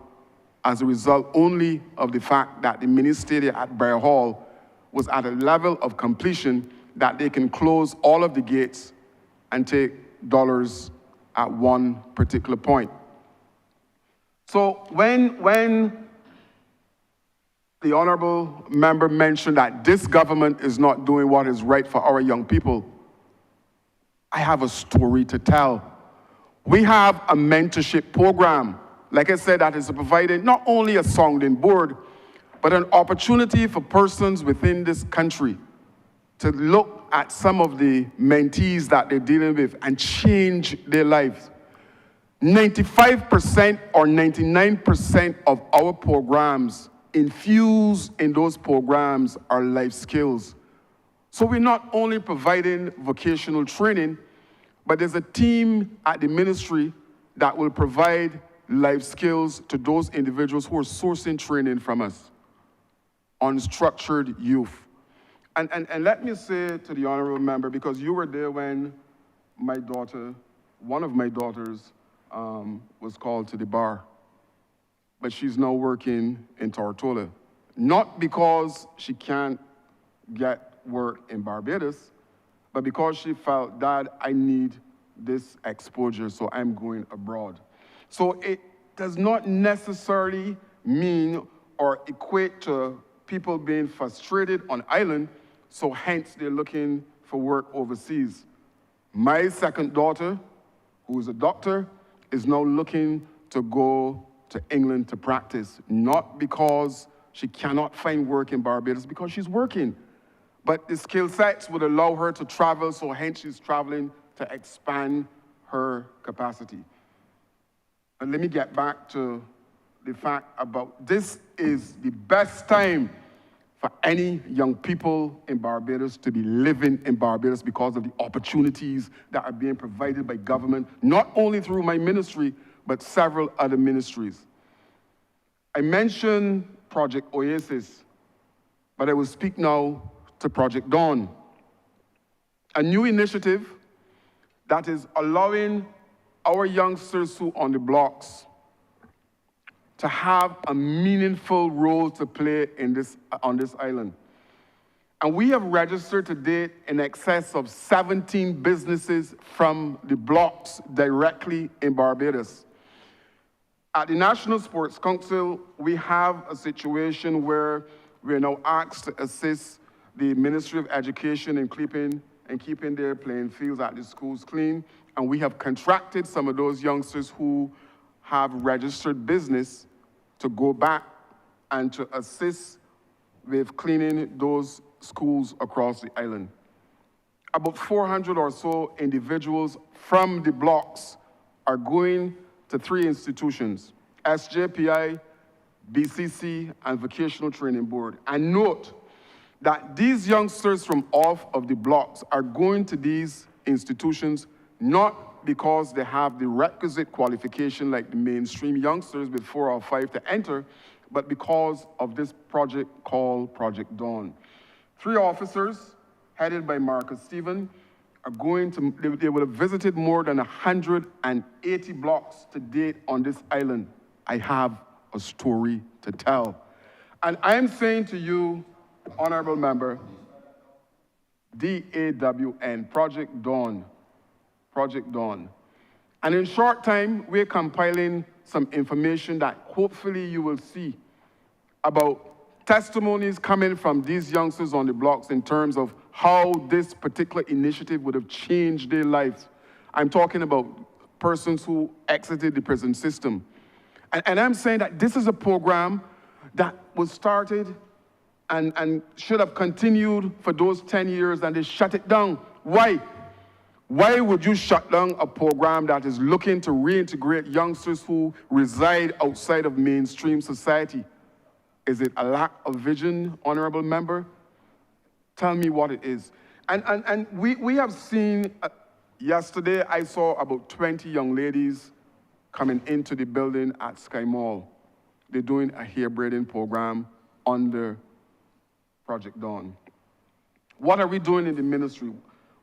as a result only of the fact that the mini stadium at Bear Hall was at a level of completion that they can close all of the gates and take dollars at one particular point. So when the honorable member mentioned that this government is not doing what is right for our young people, I have a story to tell. We have a mentorship program, like I said, that is providing not only a sounding board, but an opportunity for persons within this country to look at some of the mentees that they're dealing with and change their lives. 95% or 99% of our programs infused in those programs are life skills. So we're not only providing vocational training, but there's a team at the ministry that will provide life skills to those individuals who are sourcing training from us, unstructured youth. And let me say to the honorable member, because you were there when my daughter, one of my daughters, was called to the bar, but she's now working in Tortola. Not because she can't get work in Barbados, but because she felt, Dad, I need this exposure, so I'm going abroad. So it does not necessarily mean or equate to people being frustrated on island, so hence they're looking for work overseas. My second daughter, who is a doctor, is now looking to go to England to practice, not because she cannot find work in Barbados, because she's working. But the skill sets would allow her to travel, so hence she's traveling to expand her capacity. And let me get back to the fact about this is the best time for any young people in Barbados to be living in Barbados because of the opportunities that are being provided by government, not only through my ministry, but several other ministries. I mentioned Project Oasis, but I will speak now to Project Dawn, a new initiative that is allowing our youngsters who are on the blocks to have a meaningful role to play on this island. And we have registered to date in excess of 17 businesses from the blocks directly in Barbados. At the National Sports Council, we have a situation where we are now asked to assist the Ministry of Education in keeping their playing fields at the schools clean. And we have contracted some of those youngsters who have registered business to go back and to assist with cleaning those schools across the island. About 400 or so individuals from the blocks are going to 3 institutions, SJPI, BCC, and Vocational Training Board. And note that these youngsters from off of the blocks are going to these institutions not because they have the requisite qualification like the mainstream youngsters with 4 or 5 to enter, but because of this project called Project Dawn. 3 officers, headed by Marcus Stephen, are going to, they will have visited more than 180 blocks to date on this island. I have a story to tell. And I am saying to you, Honorable Member, DAWN, Project Dawn, Project Dawn. And in short time, we're compiling some information that hopefully you will see about testimonies coming from these youngsters on the blocks in terms of how this particular initiative would have changed their lives. I'm talking about persons who exited the prison system. And I'm saying that this is a program that was started and should have continued for those 10 years, and they shut it down. Why? Why would you shut down a program that is looking to reintegrate youngsters who reside outside of mainstream society? Is it a lack of vision, Honorable Member? Tell me what it is. And we have seen, yesterday I saw about 20 young ladies coming into the building at Sky Mall. They're doing a hair braiding program under Project Dawn. What are we doing in the ministry?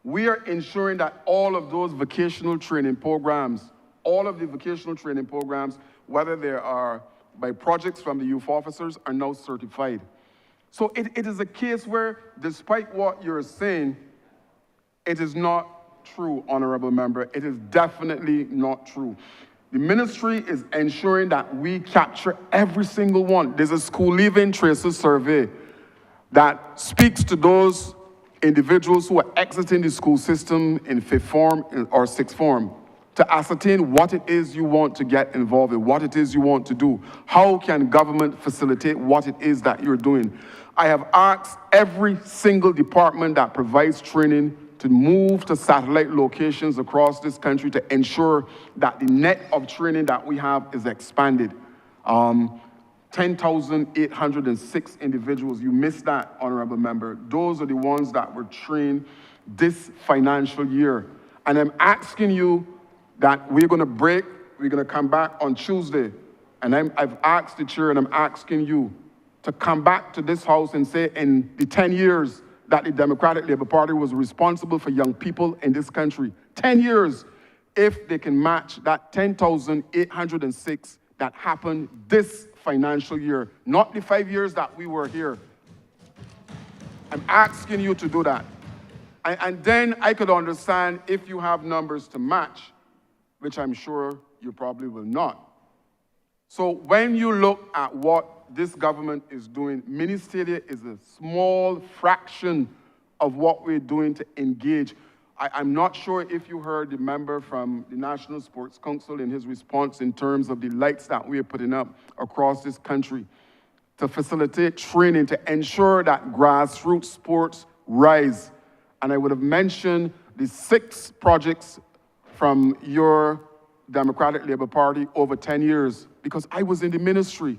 We are ensuring that all of those vocational training programs, all of the vocational training programs, whether they are by projects from the youth officers are now certified. So it is a case where, despite what you're saying, it is not true, Honorable Member. It is definitely not true. The ministry is ensuring that we capture every single one. There's a school leaving traces survey that speaks to those individuals who are exiting the school system in fifth form or sixth form to ascertain what it is you want to get involved in, what it is you want to do. How can government facilitate what it is that you're doing? I have asked every single department that provides training to move to satellite locations across this country to ensure that the net of training that we have is expanded. 10,806 individuals, you missed that, Honorable Member. Those are the ones that were trained this financial year. And I'm asking you that we're gonna come back on Tuesday. And I've asked the chair and I'm asking you to come back to this house and say in the 10 years that the Democratic Labour Party was responsible for young people in this country, 10 years, if they can match that 10,806 that happened this financial year, not the 5 years that we were here. I'm asking you to do that. And then I could understand if you have numbers to match, which I'm sure you probably will not. So when you look at what this government is doing, mini-stadia is a small fraction of what we're doing to engage. I'm not sure if you heard the member from the National Sports Council in his response in terms of the lights that we are putting up across this country to facilitate training, to ensure that grassroots sports rise. And I would have mentioned the 6 projects from your Democratic Labour Party over 10 years, because I was in the ministry.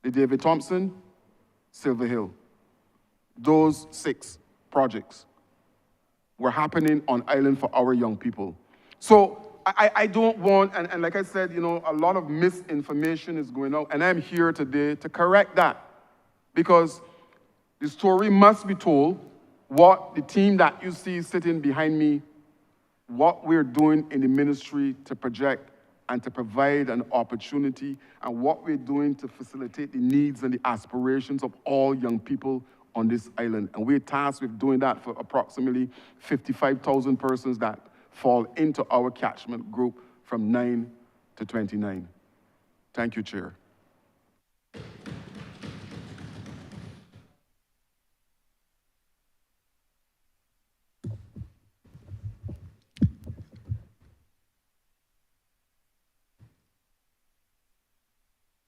The David Thompson, Silver Hill. Those 6 projects were happening on island for our young people. So I don't want, and like I said, you know, a lot of misinformation is going out, and I'm here today to correct that, because the story must be told, what the team that you see sitting behind me, what we're doing in the ministry to project and to provide an opportunity, and what we're doing to facilitate the needs and the aspirations of all young people on this island. And we're tasked with doing that for approximately 55,000 persons that fall into our catchment group from 9 to 29. Thank you, Chair.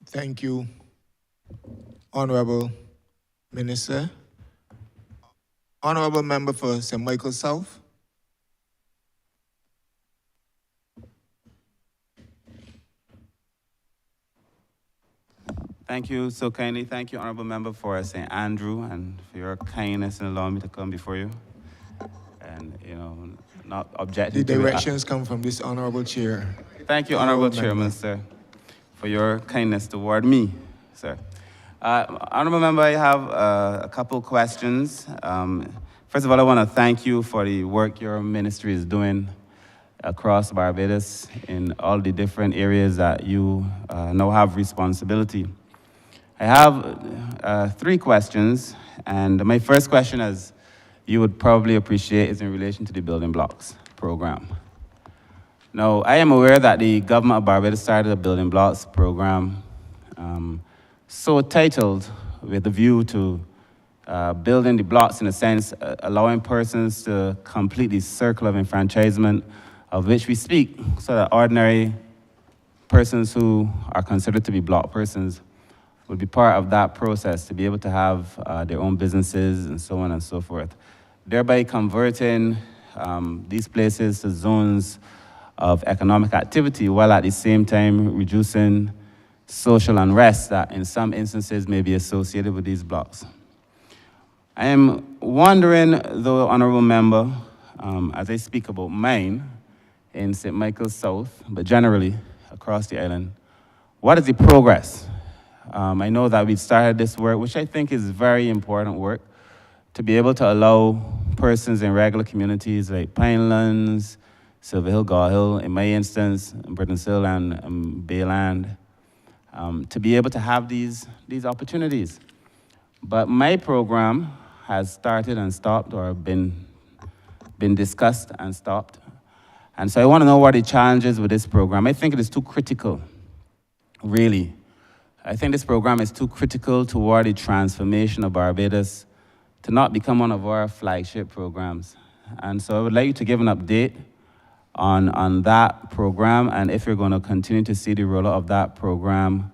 Thank you, Honourable Minister. Honourable Member for St. Michael South. Thank you so kindly. Thank you, Honourable Member for St. Andrew, and for your kindness in allowing me to come before you. And, you know, not objecting The to it. directions come from this Honourable Chair. Thank you, Honourable Chairman, sir, for your kindness toward me, sir. Honourable Member, I have a couple questions. First of all, I want to thank you for the work your ministry is doing across Barbados in all the different areas that you now have responsibility. I have 3 questions, and my first question, as you would probably appreciate, is in relation to the Building Blocks program. Now, I am aware that the government of Barbados started a Building Blocks program so titled with the view to building the blocks, in a sense, allowing persons to complete the circle of enfranchisement of which we speak, so that ordinary persons who are considered to be block persons would be part of that process to be able to have their own businesses and so on and so forth, thereby converting these places to zones of economic activity, while at the same time reducing social unrest that in some instances may be associated with these blocks. I am wondering, though, Honourable Member, as I speak about mine in St. Michael's South, but generally across the island, what is the progress? I know that we started this work, which I think is very important work, to be able to allow persons in regular communities like Pinelands, Silver Hill, Gaw Hill, in my instance, Britain's Hill and Bayland, to be able to have these opportunities. But my program has started and stopped, or been discussed and stopped. And so I want to know what the challenges with this program. I think it is too critical, really. I think this program is too critical toward the transformation of Barbados to not become one of our flagship programs. And so I would like you to give an update on that program, and if you're going to continue to see the rollout of that program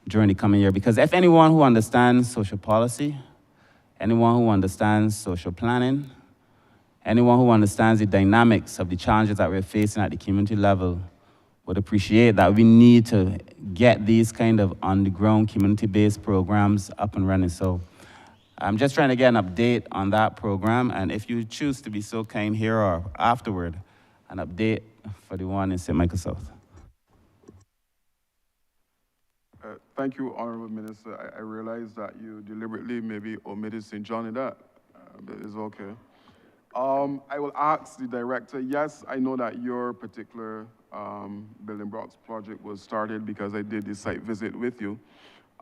during the coming year. Because if anyone who understands social policy, anyone who understands social planning, anyone who understands the dynamics of the challenges that we're facing at the community level would appreciate that we need to get these kind of on-the-ground community-based programs up and running. So I'm just trying to get an update on that program, and if you choose to be so kind here or afterward, an update for the one in St. Michael South. Thank you, Honourable Minister. I realize that you deliberately maybe omitted St. John in that, but it's okay. I will ask the director, yes, I know that your particular building blocks project was started because I did the site visit with you.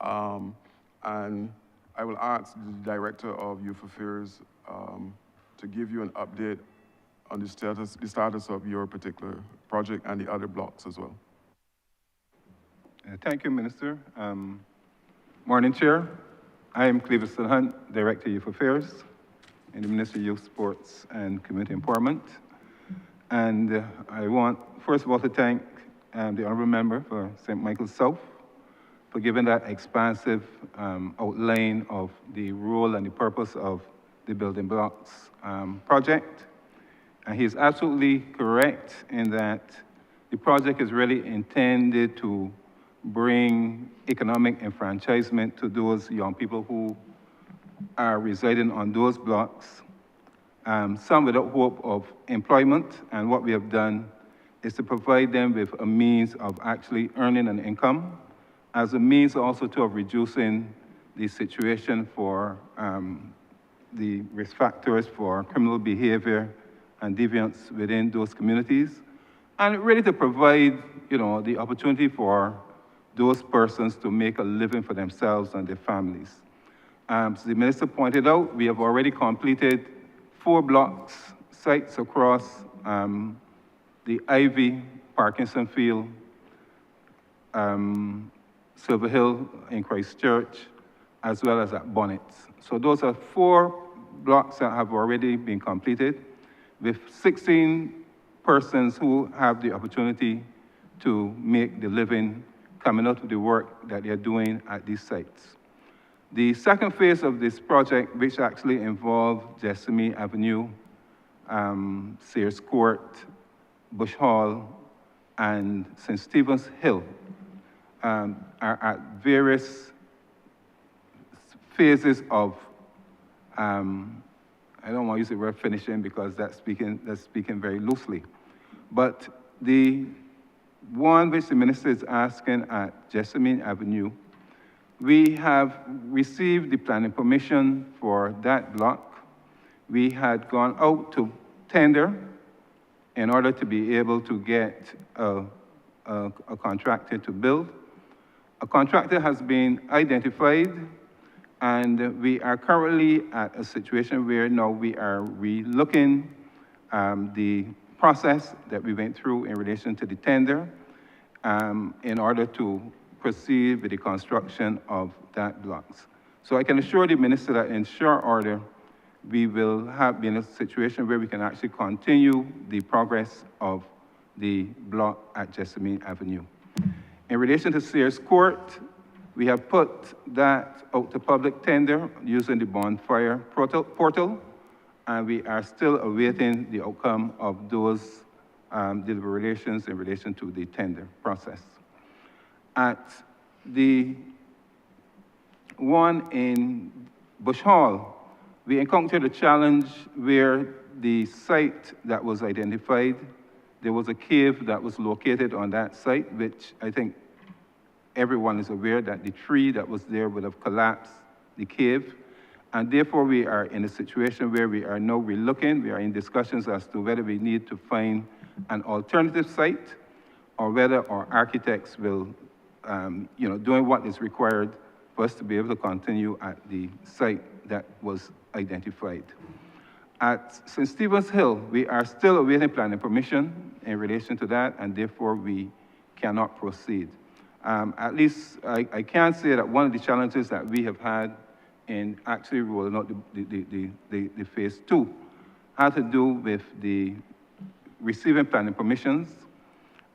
And I will ask the Director of Youth Affairs to give you an update on the status of your particular project and the other blocks as well. Thank you, Minister. Morning, Chair. I am Cleveson Hunt, Director of Youth Affairs in the Ministry of Youth, Sports, and Community Empowerment. And I want, first of all, to thank the Honourable Member for St. Michael South for giving that expansive outline of the role and the purpose of the Building Blocks project. And he is absolutely correct in that the project is really intended to bring economic enfranchisement to those young people who are residing on those blocks, some without hope of employment. And what we have done is to provide them with a means of actually earning an income, as a means also to reducing the situation for the risk factors for criminal behavior and deviance within those communities, and really to provide, the opportunity for those persons to make a living for themselves and their families. As the Minister pointed out, we have already completed 4 blocks, sites across the Ivy, Parkinson Field, Silver Hill in Christchurch, as well as at Bonnet. So those are 4 blocks that have already been completed, with 16 persons who have the opportunity to make the living coming out of the work that they're doing at these sites. The second phase of this project, which actually involved Jessamy Avenue, Sears Court, Bush Hall, and St. Stephen's Hill, are at various phases of, I don't want to use the word finishing because that's speaking very loosely. But the one which the Minister is asking at Jessamy Avenue, we have received the planning permission for that block. We had gone out to tender in order to be able to get a contractor to build. A contractor has been identified, and we are currently at a situation where now we are relooking the process that we went through in relation to the tender in order to proceed with the construction of that blocks. So I can assure the Minister that in short order, we will be in a situation where we can actually continue the progress of the block at Jessamy Avenue. In relation to Sears Court, we have put that out to public tender using the bonfire portal, and we are still awaiting the outcome of those deliberations in relation to the tender process. At the one in Bush Hall, we encountered a challenge where the site that was identified, there was a cave that was located on that site, which I think everyone is aware that the tree that was there would have collapsed the cave. And therefore, we are in a situation where we are now relooking. We are in discussions as to whether we need to find an alternative site or whether our architects will doing what is required for us to be able to continue at the site that was identified. At St. Stephen's Hill, we are still awaiting planning permission in relation to that, and therefore we cannot proceed. At least I can say that one of the challenges that we have had in actually rolling out the phase 2 had to do with the receiving planning permissions,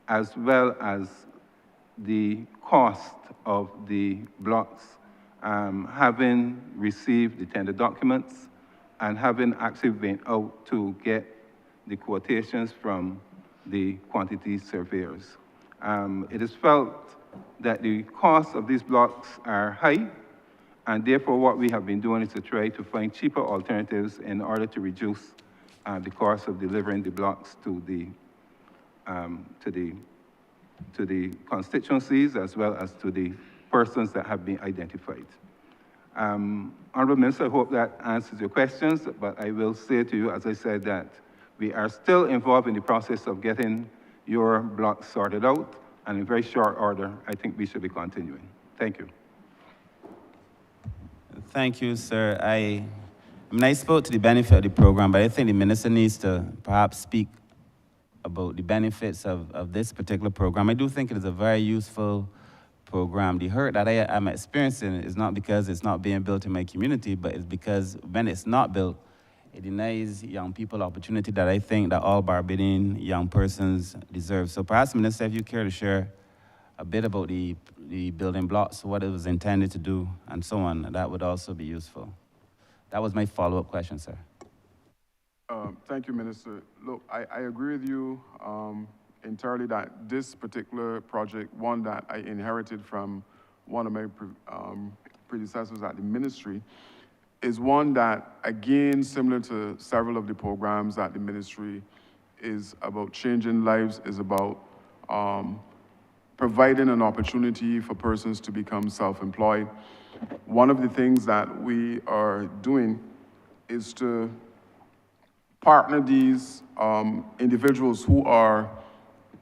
as well as the cost of the blocks, having received the tender documents and having actually been out to get the quotations from the quantity surveyors. It is felt that the costs of these blocks are high, and therefore what we have been doing is to try to find cheaper alternatives in order to reduce the cost of delivering the blocks to the constituencies as well as to the persons that have been identified. Honourable Minister, I hope that answers your questions, but I will say to you, as I said, that we are still involved in the process of getting your blocks sorted out, and in very short order, I think we should be continuing. Thank you. Thank you, sir. I spoke to the benefit of the program, but I think the minister needs to perhaps speak about the benefits of this particular program. I do think it is a very useful program. The hurt that I'm experiencing is not because it's not being built in my community, but it's because when it's not built, it denies young people opportunity that I think that all Barbadian young persons deserve. So perhaps, Minister, if you care to share a bit about the building blocks, what it was intended to do, and so on, that would also be useful. That was my follow-up question, sir. Thank you, Minister. Look, I agree with you entirely that this particular project, one that I inherited from one of my predecessors at the ministry, is one that, again, similar to several of the programs at the ministry, is about changing lives, is about providing an opportunity for persons to become self-employed. One of the things that we are doing is to partner these individuals who are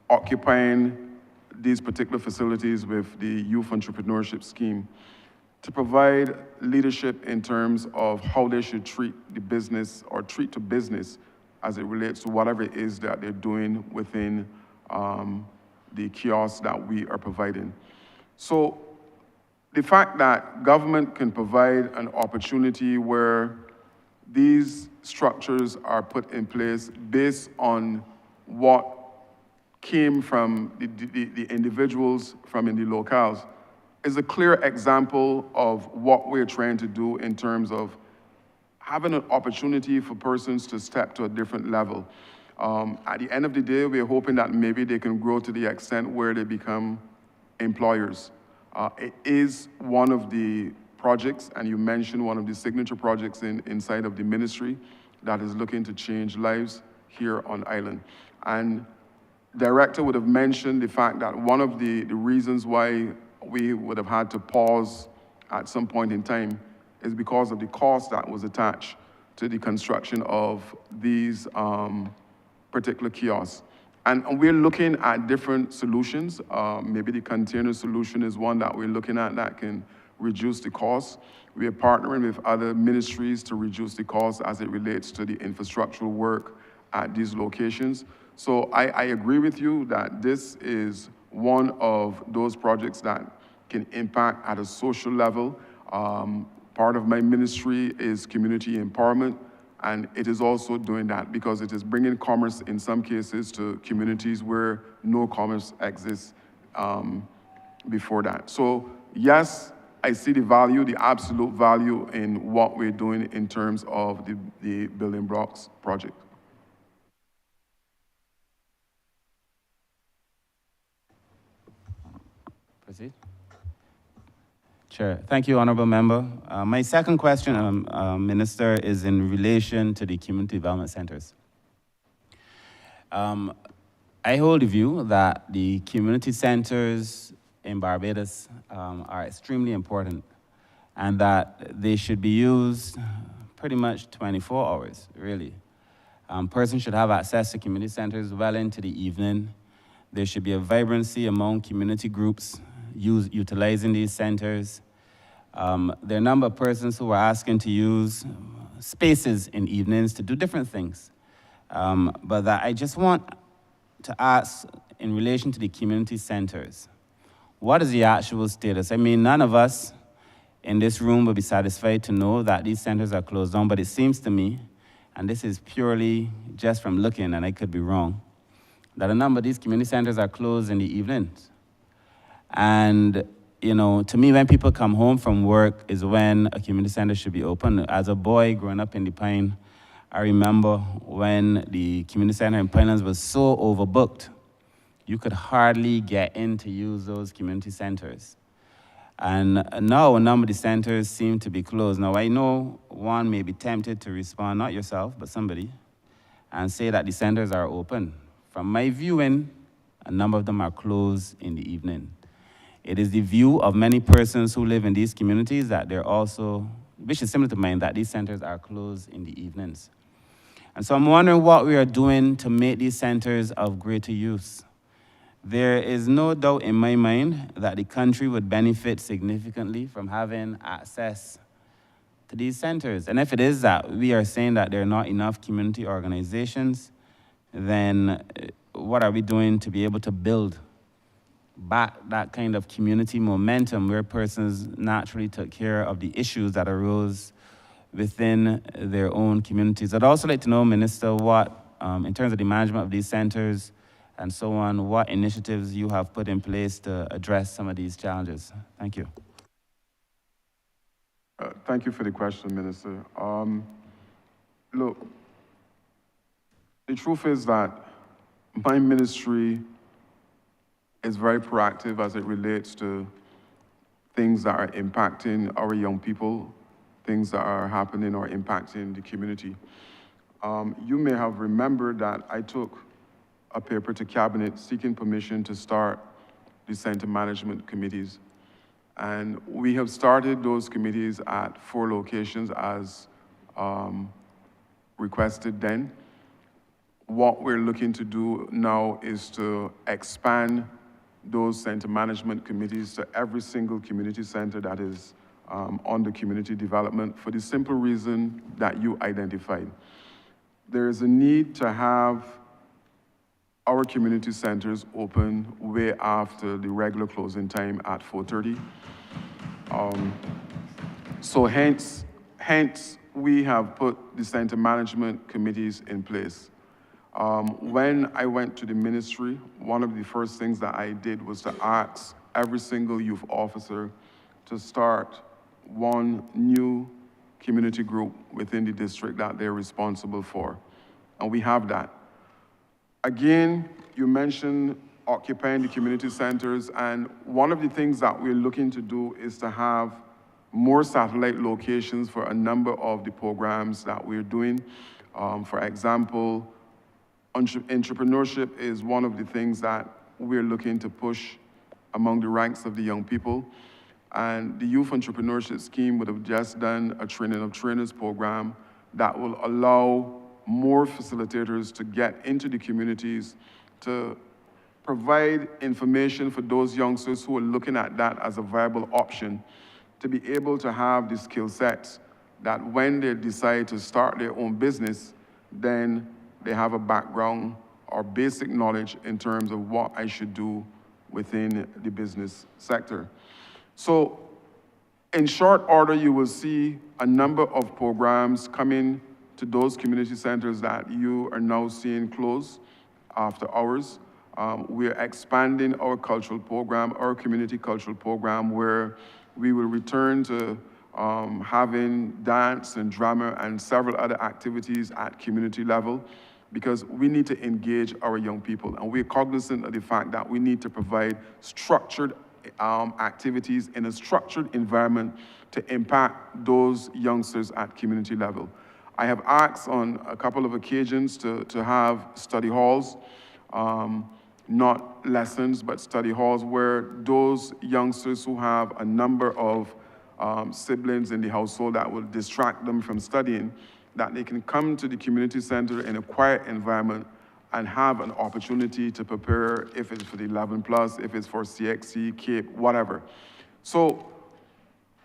occupying these particular facilities with the Youth Entrepreneurship Scheme to provide leadership in terms of how they should treat the business or treat to business as it relates to whatever it is that they're doing within the kiosks that we are providing. So the fact that government can provide an opportunity where these structures are put in place based on what came from the individuals from in the locales is a clear example of what we're trying to do in terms of having an opportunity for persons to step to a different level. At the end of the day, we're hoping that maybe they can grow to the extent where they become employers. It is one of the projects, and you mentioned one of the signature projects inside of the ministry that is looking to change lives here on island. And Director would have mentioned the fact that one of the reasons why we would have had to pause at some point in time is because of the cost that was attached to the construction of these particular kiosks. And we're looking at different solutions. Maybe the container solution is one that we're looking at that can reduce the cost. We are partnering with other ministries to reduce the cost as it relates to the infrastructural work at these locations. So I agree with you that this is one of those projects that can impact at a social level. Part of my ministry is community empowerment, and it is also doing that because it is bringing commerce in some cases to communities where no commerce exists before that. So yes, I see the value, the absolute value in what we're doing in terms of the building blocks project. Proceed. Chair. Thank you, Honourable Member. My second question, Minister, is in relation to the community development centres. I hold the view that the community centres in Barbados are extremely important and that they should be used pretty much 24 hours, really. Persons should have access to community centres well into the evening. There should be a vibrancy among community groups. utilizing these centers. There are a number of persons who are asking to use spaces in evenings to do different things. But that I just want to ask in relation to the community centers, what is the actual status? I mean, none of us in this room will be satisfied to know that these centers are closed down, but it seems to me, and this is purely just from looking, and I could be wrong, that a number of these community centers are closed in the evenings. And, you know, to me, when people come home from work is when a community center should be open. As a boy growing up in the Pine, I remember when the community center in Pinelands was so overbooked, you could hardly get in to use those community centers. And now a number of the centers seem to be closed. Now I know one may be tempted to respond, not yourself, but somebody, and say that the centers are open. From my viewing, a number of them are closed in the evening. It is the view of many persons who live in these communities that they're also, which is similar to mine, that these centers are closed in the evenings. And so I'm wondering what we are doing to make these centers of greater use. There is no doubt in my mind that the country would benefit significantly from having access to these centers. And if it is that we are saying that there are not enough community organizations, then what are we doing to be able to build back that kind of community momentum where persons naturally took care of the issues that arose within their own communities? I'd also like to know, Minister, what, in terms of the management of these centers and so on, what initiatives you have put in place to address some of these challenges. Thank you. Thank you for the question, Minister. Look, the truth is that my ministry is very proactive as it relates to things that are impacting our young people, things that are happening or impacting the community. You may have remembered that I took a paper to Cabinet seeking permission to start the center management committees. And we have started those committees at 4 locations as requested then. What we're looking to do now is to expand those center management committees to every single community center that is under community development for the simple reason that you identified. There is a need to have our community centers open way after the regular closing time at 4:30. So hence, we have put the center management committees in place. When I went to the ministry, one of the first things that I did was to ask every single youth officer to start one new community group within the district that they're responsible for. And we have that. Again, you mentioned occupying the community centers, and one of the things that we're looking to do is to have more satellite locations for a number of the programs that we're doing. For example, entrepreneurship is one of the things that we're looking to push among the ranks of the young people. And the Youth Entrepreneurship Scheme would have just done a training of trainers program that will allow more facilitators to get into the communities to provide information for those youngsters who are looking at that as a viable option, to be able to have the skill sets that when they decide to start their own business, then they have a background or basic knowledge in terms of what I should do within the business sector. So in short order, you will see a number of programs coming to those community centers that you are now seeing close after hours. We're expanding our cultural program, our community cultural program, where we will return to having dance and drama and several other activities at community level, because we need to engage our young people. And we're cognizant of the fact that we need to provide structured activities in a structured environment to impact those youngsters at community level. I have asked on a couple of occasions to have study halls, not lessons, but study halls where those youngsters who have a number of siblings in the household that will distract them from studying, that they can come to the community center in a quiet environment and have an opportunity to prepare, if it's for the 11 plus, if it's for CXC, CAPE, whatever. So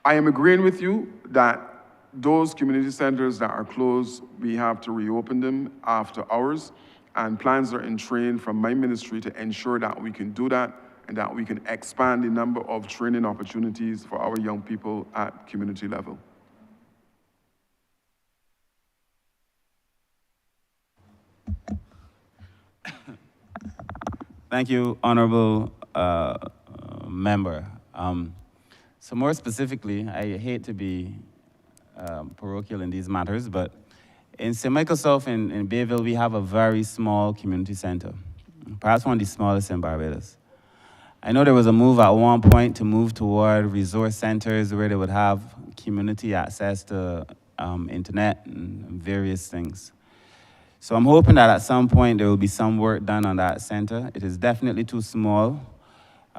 I am agreeing with you that those community centers that are closed, we have to reopen them after hours, and plans are in train from my ministry to ensure that we can do that and that we can expand the number of training opportunities for our young people at community level. Thank you, Honourable Member. So more specifically, I hate to be parochial in these matters, but in St. Michael South in Bayville, we have a very small community center, perhaps one of the smallest in Barbados. I know there was a move at one point to move toward resource centers where they would have community access to internet and various things. So I'm hoping that at some point there will be some work done on that center. It is definitely too small.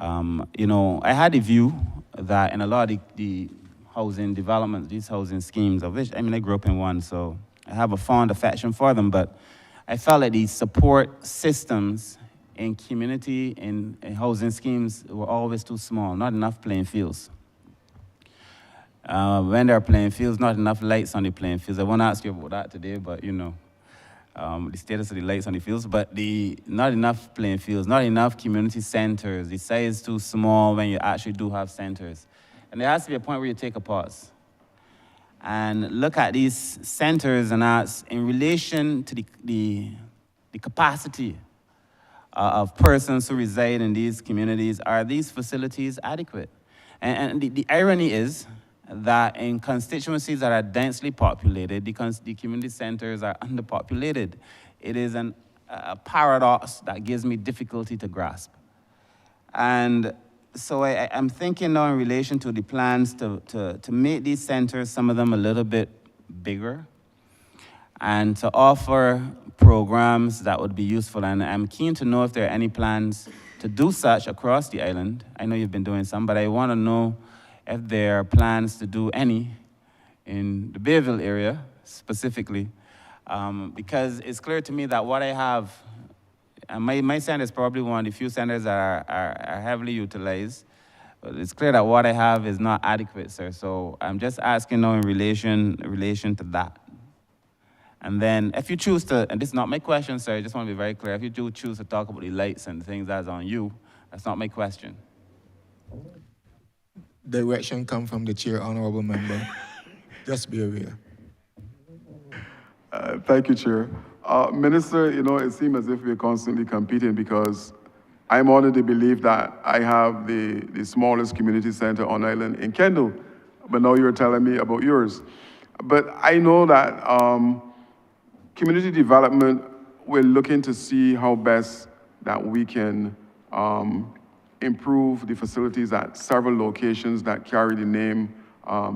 You know, I had a view that in a lot of the housing developments, these housing schemes, of which, I mean, I grew up in one, so I have a fond affection for them, but I felt like these support systems in community, in housing schemes were always too small, not enough playing fields. When there are playing fields, not enough lights on the playing fields. I won't ask you about that today, but you know, the status of the lights on the fields, but not enough playing fields, not enough community centers. The size is too small when you actually do have centers. And there has to be a point where you take a pause and look at these centers and ask, in relation to the capacity of persons who reside in these communities, are these facilities adequate? And the irony is that in constituencies that are densely populated, the community centers are underpopulated. It is a paradox that gives me difficulty to grasp. And so I'm thinking now in relation to the plans to make these centers, some of them a little bit bigger, and to offer programs that would be useful. And I'm keen to know if there are any plans to do such across the island. I know you've been doing some, but I want to know if there are plans to do any in the Bayville area specifically, because it's clear to me that what I have, and my center is probably one of the few centers that are heavily utilized, but it's clear that what I have is not adequate, sir. So I'm just asking now in relation to that. And then if you choose to, and this is not my question, sir, I just want to be very clear, if you do choose to talk about the lights and things that's on you, that's not my question. Direction come from the chair, Honourable Member. Just be aware. Thank you, Chair. Minister, you know, it seems as if we're constantly competing because I'm honored to believe that I have the smallest community center on island in Kendall, but now you're telling me about yours. But I know that community development, we're looking to see how best that we can improve the facilities at several locations that carry the name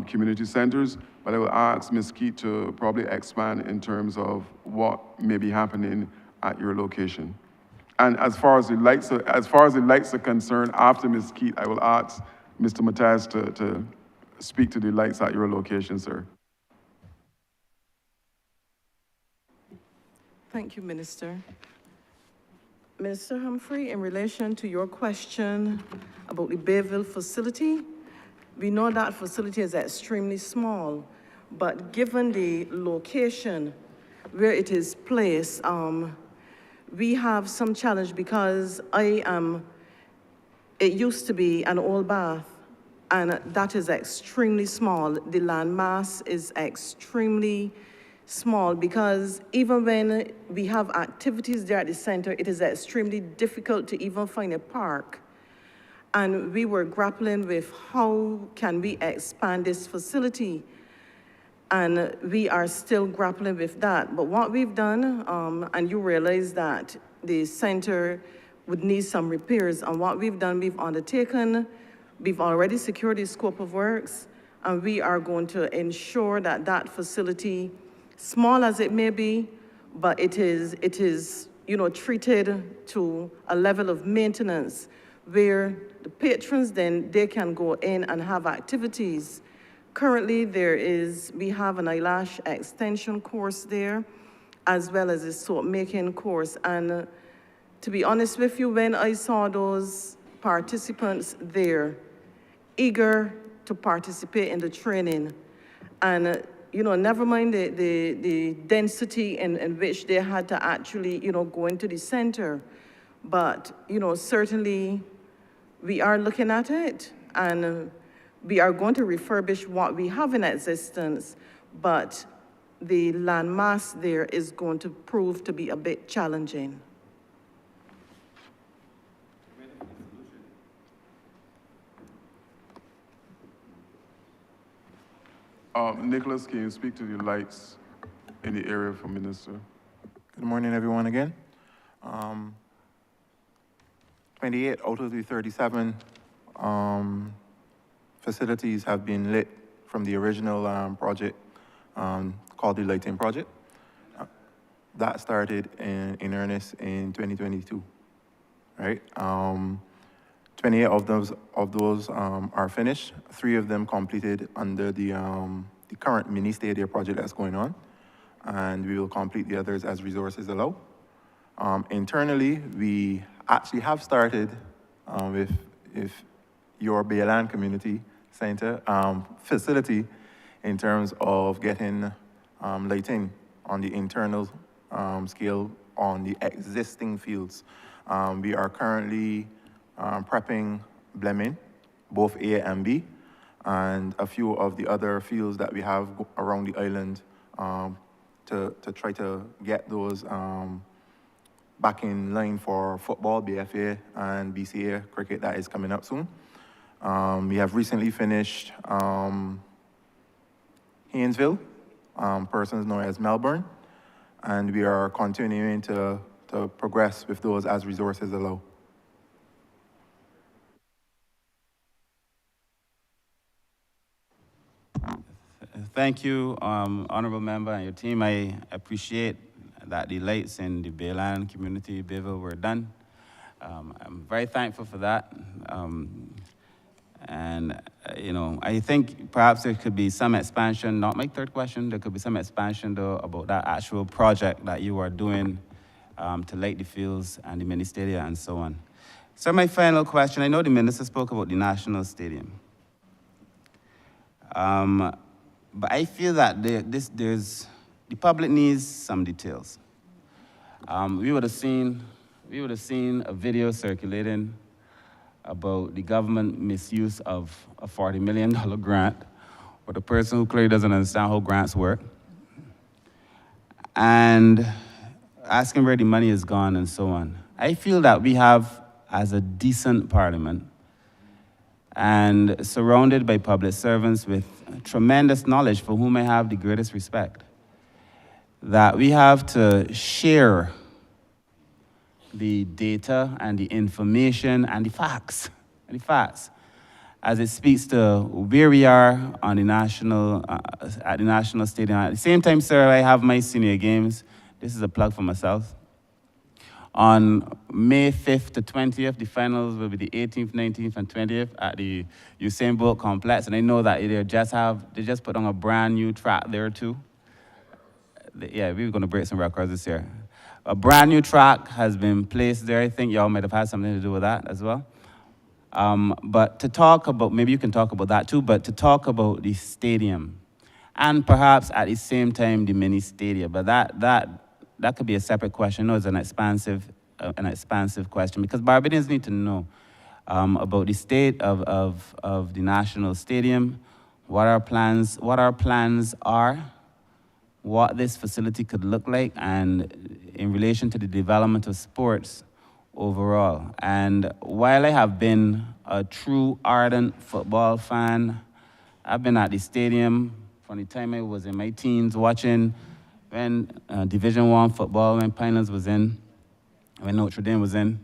community centers. But I will ask Ms. Keat to probably expand in terms of what may be happening at your location. And as far as the lights are concerned, after Ms. Keat, I will ask Mr. Matthias to speak to the lights at your location, sir. Thank you, Minister. Minister Humphrey, in relation to your question about the Bayville facility, we know that facility is extremely small, but given the location where it is placed, we have some challenge because it used to be an old bath, and that is extremely small. The land mass is extremely small because even when we have activities there at the center, it is extremely difficult to even find a park. And we were grappling with how can we expand this facility, and we are still grappling with that. But what we've done, and you realize that the center would need some repairs, and what we've done, we've already secured the scope of works, and we are going to ensure that that facility, small as it may be, but it is, you know, treated to a level of maintenance where the patrons, then they can go in and have activities. Currently, we have an eyelash extension course there, as well as the soap making course. And to be honest with you, when I saw those participants there, eager to participate in the training, and never mind the density in which they had to actually, go into the center. But, certainly we are looking at it, and we are going to refurbish what we have in existence, but the landmass there is going to prove to be a bit challenging. Nicholas, can you speak to the lights in the area for Minister? Good morning, everyone, again. 28 out of the 37 facilities have been lit from the original project called the Lighting Project. That started in earnest in 2022, right? 28 of those are finished. 3 of them completed under the current mini stadia project that's going on, and we will complete the others as resources allow. Internally, we actually have started with your Bayland Community Center facility in terms of getting lighting on the internal scale on the existing fields. We are currently prepping Bleming, both A and B, and a few of the other fields that we have around the island to try to get those back in line for football, BFA, and BCA cricket that is coming up soon. We have recently finished Haynesville, persons known as Melbourne, and we are continuing to progress with those as resources allow. Thank you, Honourable Member and your team. I appreciate that the lights in the Bayland community, Bayville, were done. I'm very thankful for that. I think perhaps there could be some expansion, not my third question, there could be some expansion though about that actual project that you are doing to light the fields and the mini stadia and so on. So my final question, I know the Minister spoke about the National Stadium. But I feel that the public needs some details. We would have seen a video circulating about the government misuse of a $40 million grant with a person who clearly doesn't understand how grants work, and asking where the money is gone and so on. I feel that we have, as a decent parliament, and surrounded by public servants with tremendous knowledge for whom I have the greatest respect, that we have to share the data and the information and the facts, as it speaks to where we are on the national, at the National Stadium. At the same time, sir, I have my senior games. This is a plug for myself. On May 5th to 20th, the finals will be the 18th, 19th, and 20th at the Usain Bolt complex. And I know that they just put on a brand new track there too. Yeah, we were gonna break some records this year. A brand new track has been placed there. I think y'all might have had something to do with that as well. But to talk about, maybe you can talk about that too, but to talk about the stadium and perhaps at the same time the mini stadia, but that could be a separate question. No, it's an expansive question, because Barbadians need to know about the state of the National Stadium, what our plans are, what this facility could look like, and in relation to the development of sports overall. And while I have been a true ardent football fan, I've been at the stadium from the time I was in my teens watching when Division I football, when Pinelands was in, when Notre Dame was in.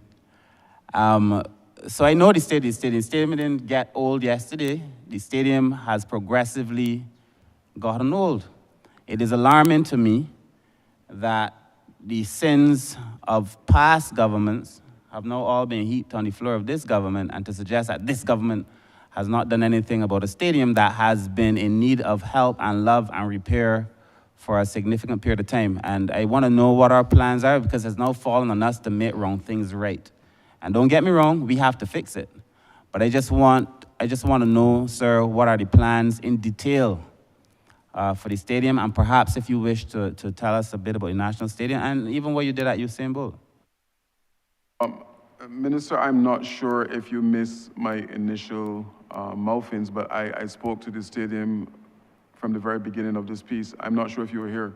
So I know the stadium didn't get old yesterday. The stadium has progressively gotten old. It is alarming to me that the sins of past governments have now all been heaped on the floor of this government, and to suggest that this government has not done anything about a stadium that has been in need of help and love and repair for a significant period of time. And I want to know what our plans are, because it's now fallen on us to make wrong things right. And don't get me wrong, we have to fix it. But I just want to know, sir, what are the plans in detail for the stadium, and perhaps if you wish to tell us a bit about the National Stadium and even what you did at Usain Bolt. Minister, I'm not sure if you missed my initial mouthings, but I spoke to the stadium from the very beginning of this piece. I'm not sure if you were here.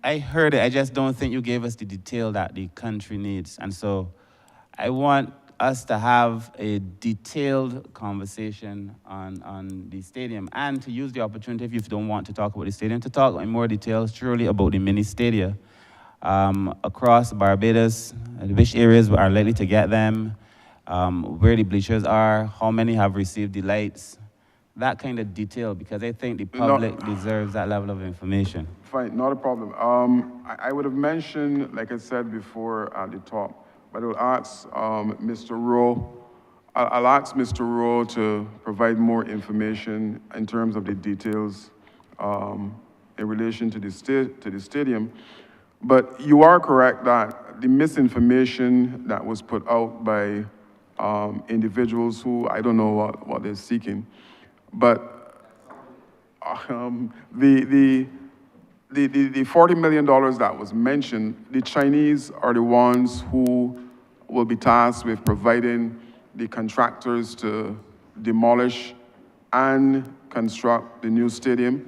I heard it. I just don't think you gave us the detail that the country needs. And so I want us to have a detailed conversation on the stadium, and to use the opportunity, if you don't want to talk about the stadium, to talk in more detail surely about the mini stadia across Barbados, which areas are likely to get them, where the bleachers are, how many have received the lights, that kind of detail, because I think the public deserves that level of information. Fine, not a problem. I would have mentioned, like I said before at the top, but I will ask Mr. Rowe, I'll ask Mr. Rowe to provide more information in terms of the details in relation to the stadium. But you are correct that the misinformation that was put out by individuals who, I don't know what they're seeking, but the $40 million that was mentioned, the Chinese are the ones who will be tasked with providing the contractors to demolish and construct the new stadium.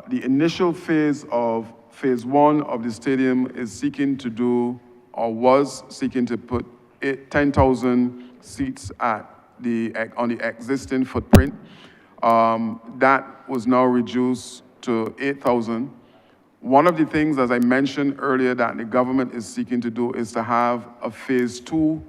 The initial phase one of the stadium is seeking to do, or was seeking to put 10,000 seats on the existing footprint. That was now reduced to 8,000. One of the things, as I mentioned earlier, that the government is seeking to do is to have a phase two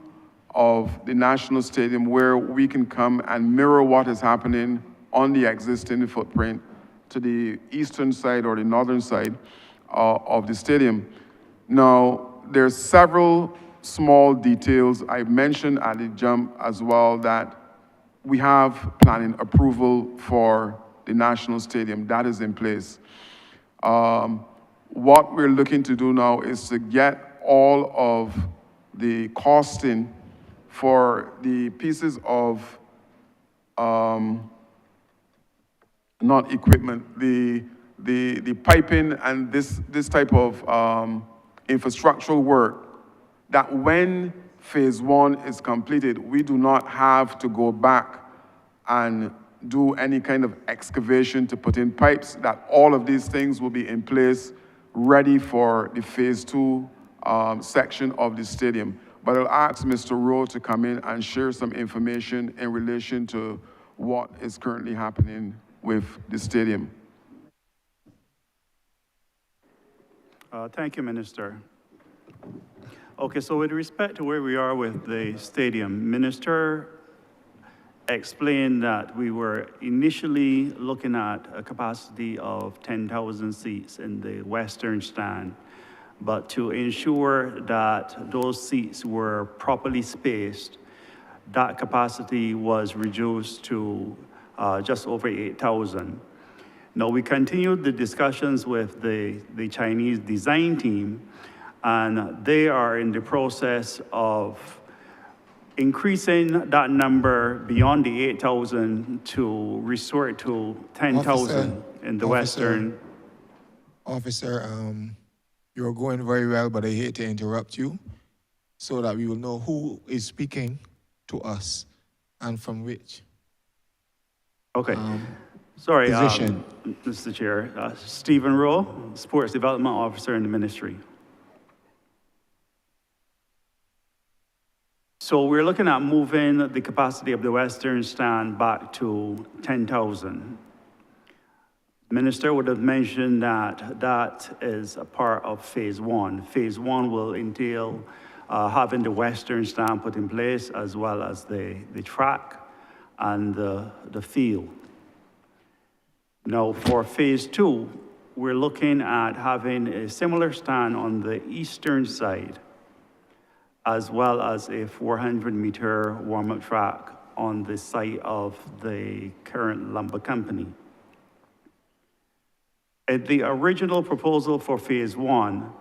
of the National Stadium where we can come and mirror what is happening on the existing footprint to the eastern side or the northern side of the stadium. Now, there's several small details I mentioned at the jump as well that we have planning approval for the National Stadium. That is in place. What we're looking to do now is to get all of the costing for the pieces of, not equipment, the piping and this type of infrastructural work, that when phase one is completed, we do not have to go back and do any kind of excavation to put in pipes, that all of these things will be in place, ready for the phase two section of the stadium. But I'll ask Mr. Rowe to come in and share some information in relation to what is currently happening with the stadium. Thank you, Minister. Okay, so with respect to where we are with the stadium, Minister explained that we were initially looking at a capacity of 10,000 seats in the western stand, but to ensure that those seats were properly spaced, that capacity was reduced to just over 8,000. Now, we continued the discussions with the Chinese design team, and they are in the process of increasing that number beyond the 8,000 to resort to 10,000 in the western. Officer, you're going very well, but I hate to interrupt you, so that we will know who is speaking to us and from which. Okay. Sorry, position. Mr. Chair. Stephen Rowe, Sports Development Officer in the ministry. So we're looking at moving the capacity of the western stand back to 10,000. Minister would have mentioned that that is a part of phase one. Phase one will entail having the western stand put in place, as well as the track and the field. Now, for phase two, we're looking at having a similar stand on the eastern side, as well as a 400-meter warm-up track on the site of the current lumber company. At the original proposal for phase one,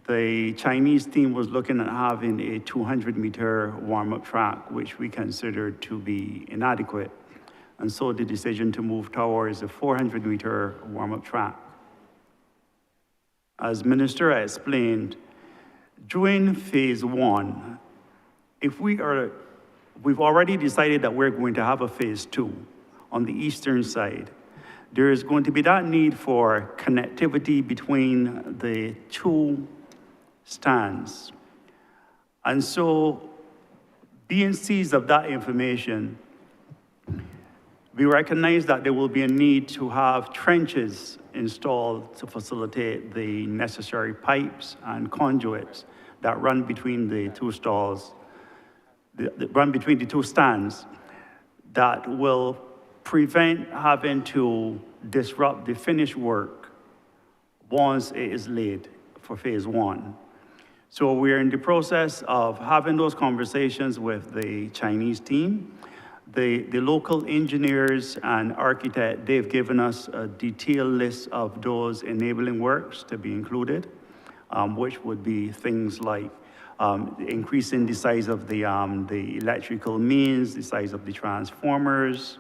the Chinese team was looking at having a 200-meter warm-up track, which we considered to be inadequate. And so the decision to move towards a 400-meter warm-up track. As Minister explained, during phase one, we've already decided that we're going to have a phase two on the eastern side. There is going to be that need for connectivity between the two stands. And so, being seized of that information, we recognize that there will be a need to have trenches installed to facilitate the necessary pipes and conduits that run between the two stalls, that run between the two stands, that will prevent having to disrupt the finished work once it is laid for phase one. So we're in the process of having those conversations with the Chinese team. The local engineers and architect, they've given us a detailed list of those enabling works to be included, which would be things like increasing the size of the electrical mains, the size of the transformers,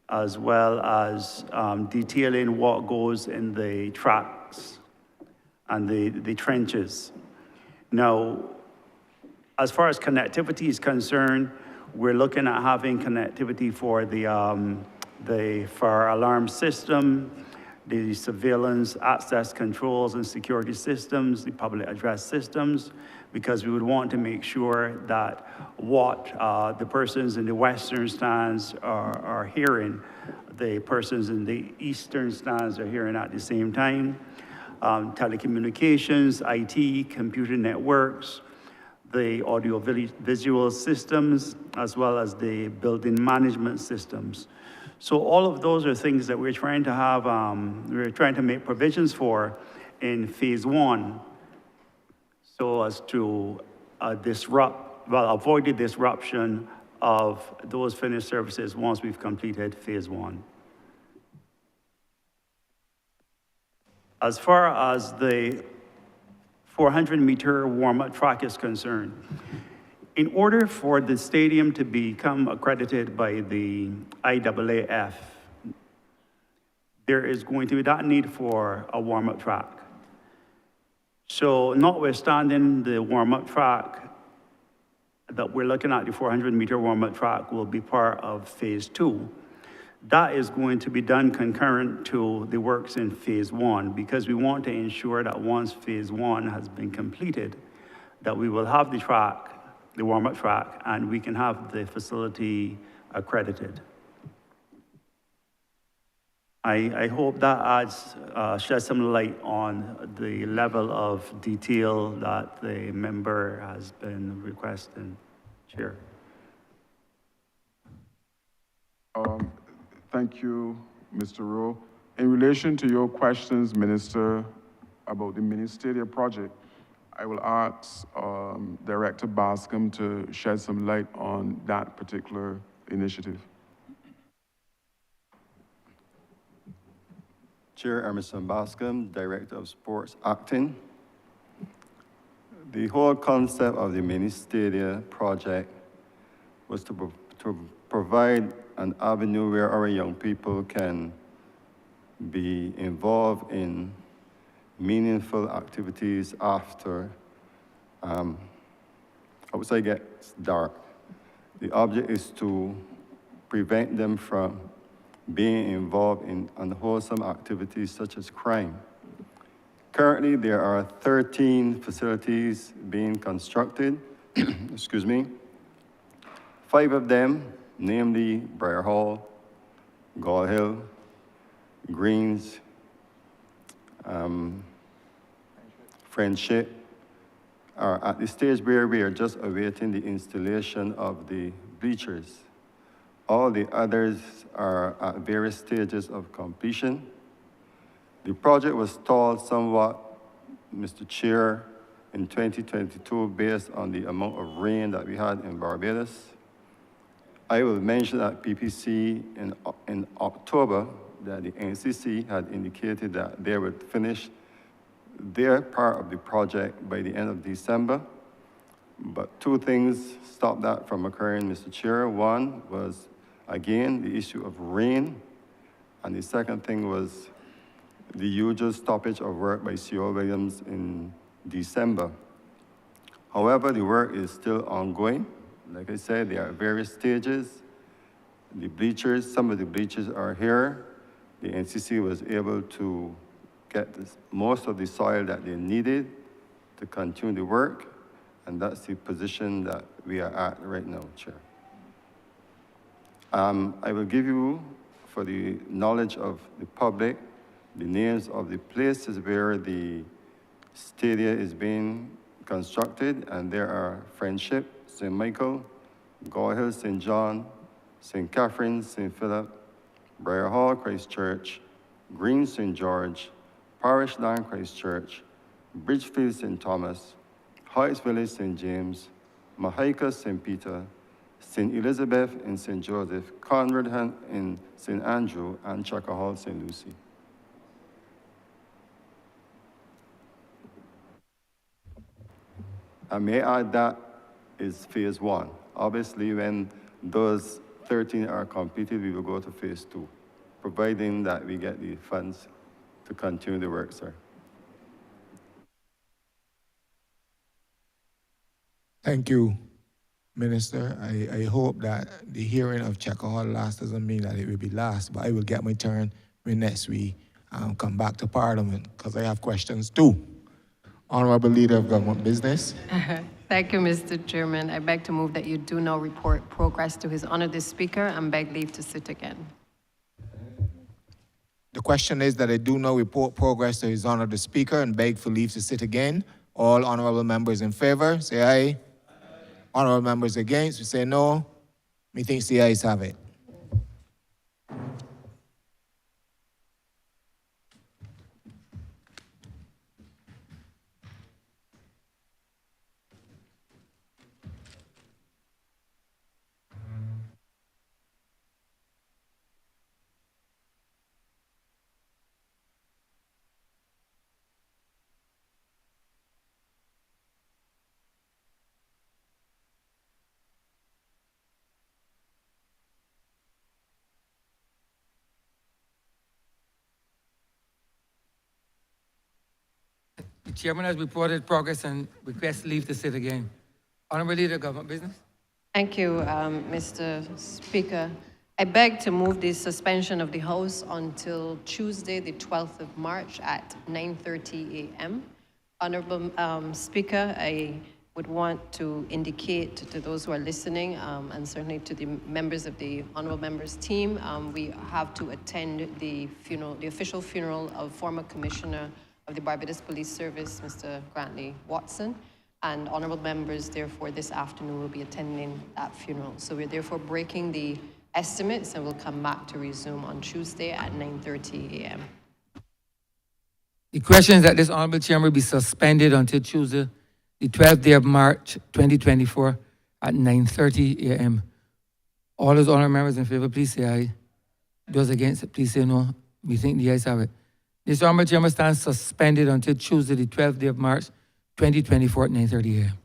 as well as detailing what goes in the tracks and the trenches. Now, as far as connectivity is concerned, we're looking at having connectivity for the fire alarm system, the surveillance, access controls and security systems, the public address systems, because we would want to make sure that what the persons in the western stands are hearing, the persons in the eastern stands are hearing at the same time. Telecommunications, IT, computer networks, the audio-visual systems, as well as the building management systems. So all of those are things that we're trying to have, we're trying to make provisions for in phase one, so as to avoid the disruption of those finished services once we've completed phase one. As far as the 400-meter warm-up track is concerned, in order for the stadium to become accredited by the IAAF, there is going to be that need for a warm-up track. So notwithstanding the warm-up track that we're looking at, the 400-meter warm-up track will be part of phase two. That is going to be done concurrent to the works in phase one, because we want to ensure that once phase one has been completed, that we will have the track, the warm-up track, and we can have the facility accredited. I hope that sheds some light on the level of detail that the member has been requesting, Chair. Thank you, Mr. Rowe. In relation to your questions, Minister, about the ministerial project, I will ask Director Bascom to shed some light on that particular initiative. Chair Emerson Bascom, Director of Sports, acting. The whole concept of the ministerial project was to provide an avenue where our young people can be involved in meaningful activities after outside gets dark. The object is to prevent them from being involved in unwholesome activities such as crime. Currently, there are 13 facilities being constructed, excuse me. 5 of them, namely Briar Hall, Gall Hill, Greens, Friendship, are at the stage where we are just awaiting the installation of the bleachers. All the others are at various stages of completion. The project was stalled somewhat, Mr. Chair, in 2022 based on the amount of rain that we had in Barbados. I will mention that PPC in October that the NCC had indicated that they would finish their part of the project by the end of December. But two things stopped that from occurring, Mr. Chair. One was, again, the issue of rain. And the second thing was the usual stoppage of work by C.O. Williams in December. However, the work is still ongoing. Like I said, there are various stages. The bleachers, some of the bleachers are here. The NCC was able to get most of the soil that they needed to continue the work, and that's the position that we are at right now, Chair. I will give you, for the knowledge of the public, the names of the places where the stadium is being constructed, and there are Friendship, St. Michael, Gore Hill, St. John, St. Catherine, St. Philip, Briar Hall, Christ Church, Green, St. George, Parish Land, Christ Church, Bridgefield, St. Thomas, Heights Village, St. James, Mahika, St. Peter, St. Elizabeth in St. Joseph, Conrad in St. Andrew, and Chaka Hall, St. Lucie. I may add that is phase one. Obviously, when those 13 are completed, we will go to phase two, providing that we get the funds to continue the work, sir. Thank you, Minister. I hope that the hearing of Chaka Hall last doesn't mean that it will be last, but I will get my turn when next we come back to Parliament, because I have questions too. Honourable Leader of Government Business. Thank you, Mr. Chairman. I beg to move that you do now report progress to His Honour the Speaker and beg leave to sit again. The question is that I do now report progress to His Honour the Speaker and beg for leave to sit again. All honourable members in favour, say aye. Honourable members against, we say no. Methinks the ayes have it. The Chairman has reported progress and requests leave to sit again. Honourable Leader of Government Business. Thank you, Mr. Speaker. I beg to move the suspension of the House until Tuesday, the 12th of March at 9:30 a.m. Honourable Speaker, I would want to indicate to those who are listening, and certainly to the members of the Honourable Members team, we have to attend the funeral, the official funeral of former Commissioner of the Barbados Police Service, Mr. Grantley Watson. And honourable members, therefore, this afternoon will be attending that funeral. So we're therefore breaking the estimates and we'll come back to resume on Tuesday at 9:30 a.m. The question is that this Honourable Chamber be suspended until Tuesday, the 12th day of March, 2024 at 9:30 a.m. All those honourable members in favour, please say aye. Those against, please say no. We think the ayes have it. This Honourable Chamber stands suspended until Tuesday, the 12th day of March, 2024 at 9:30 a.m.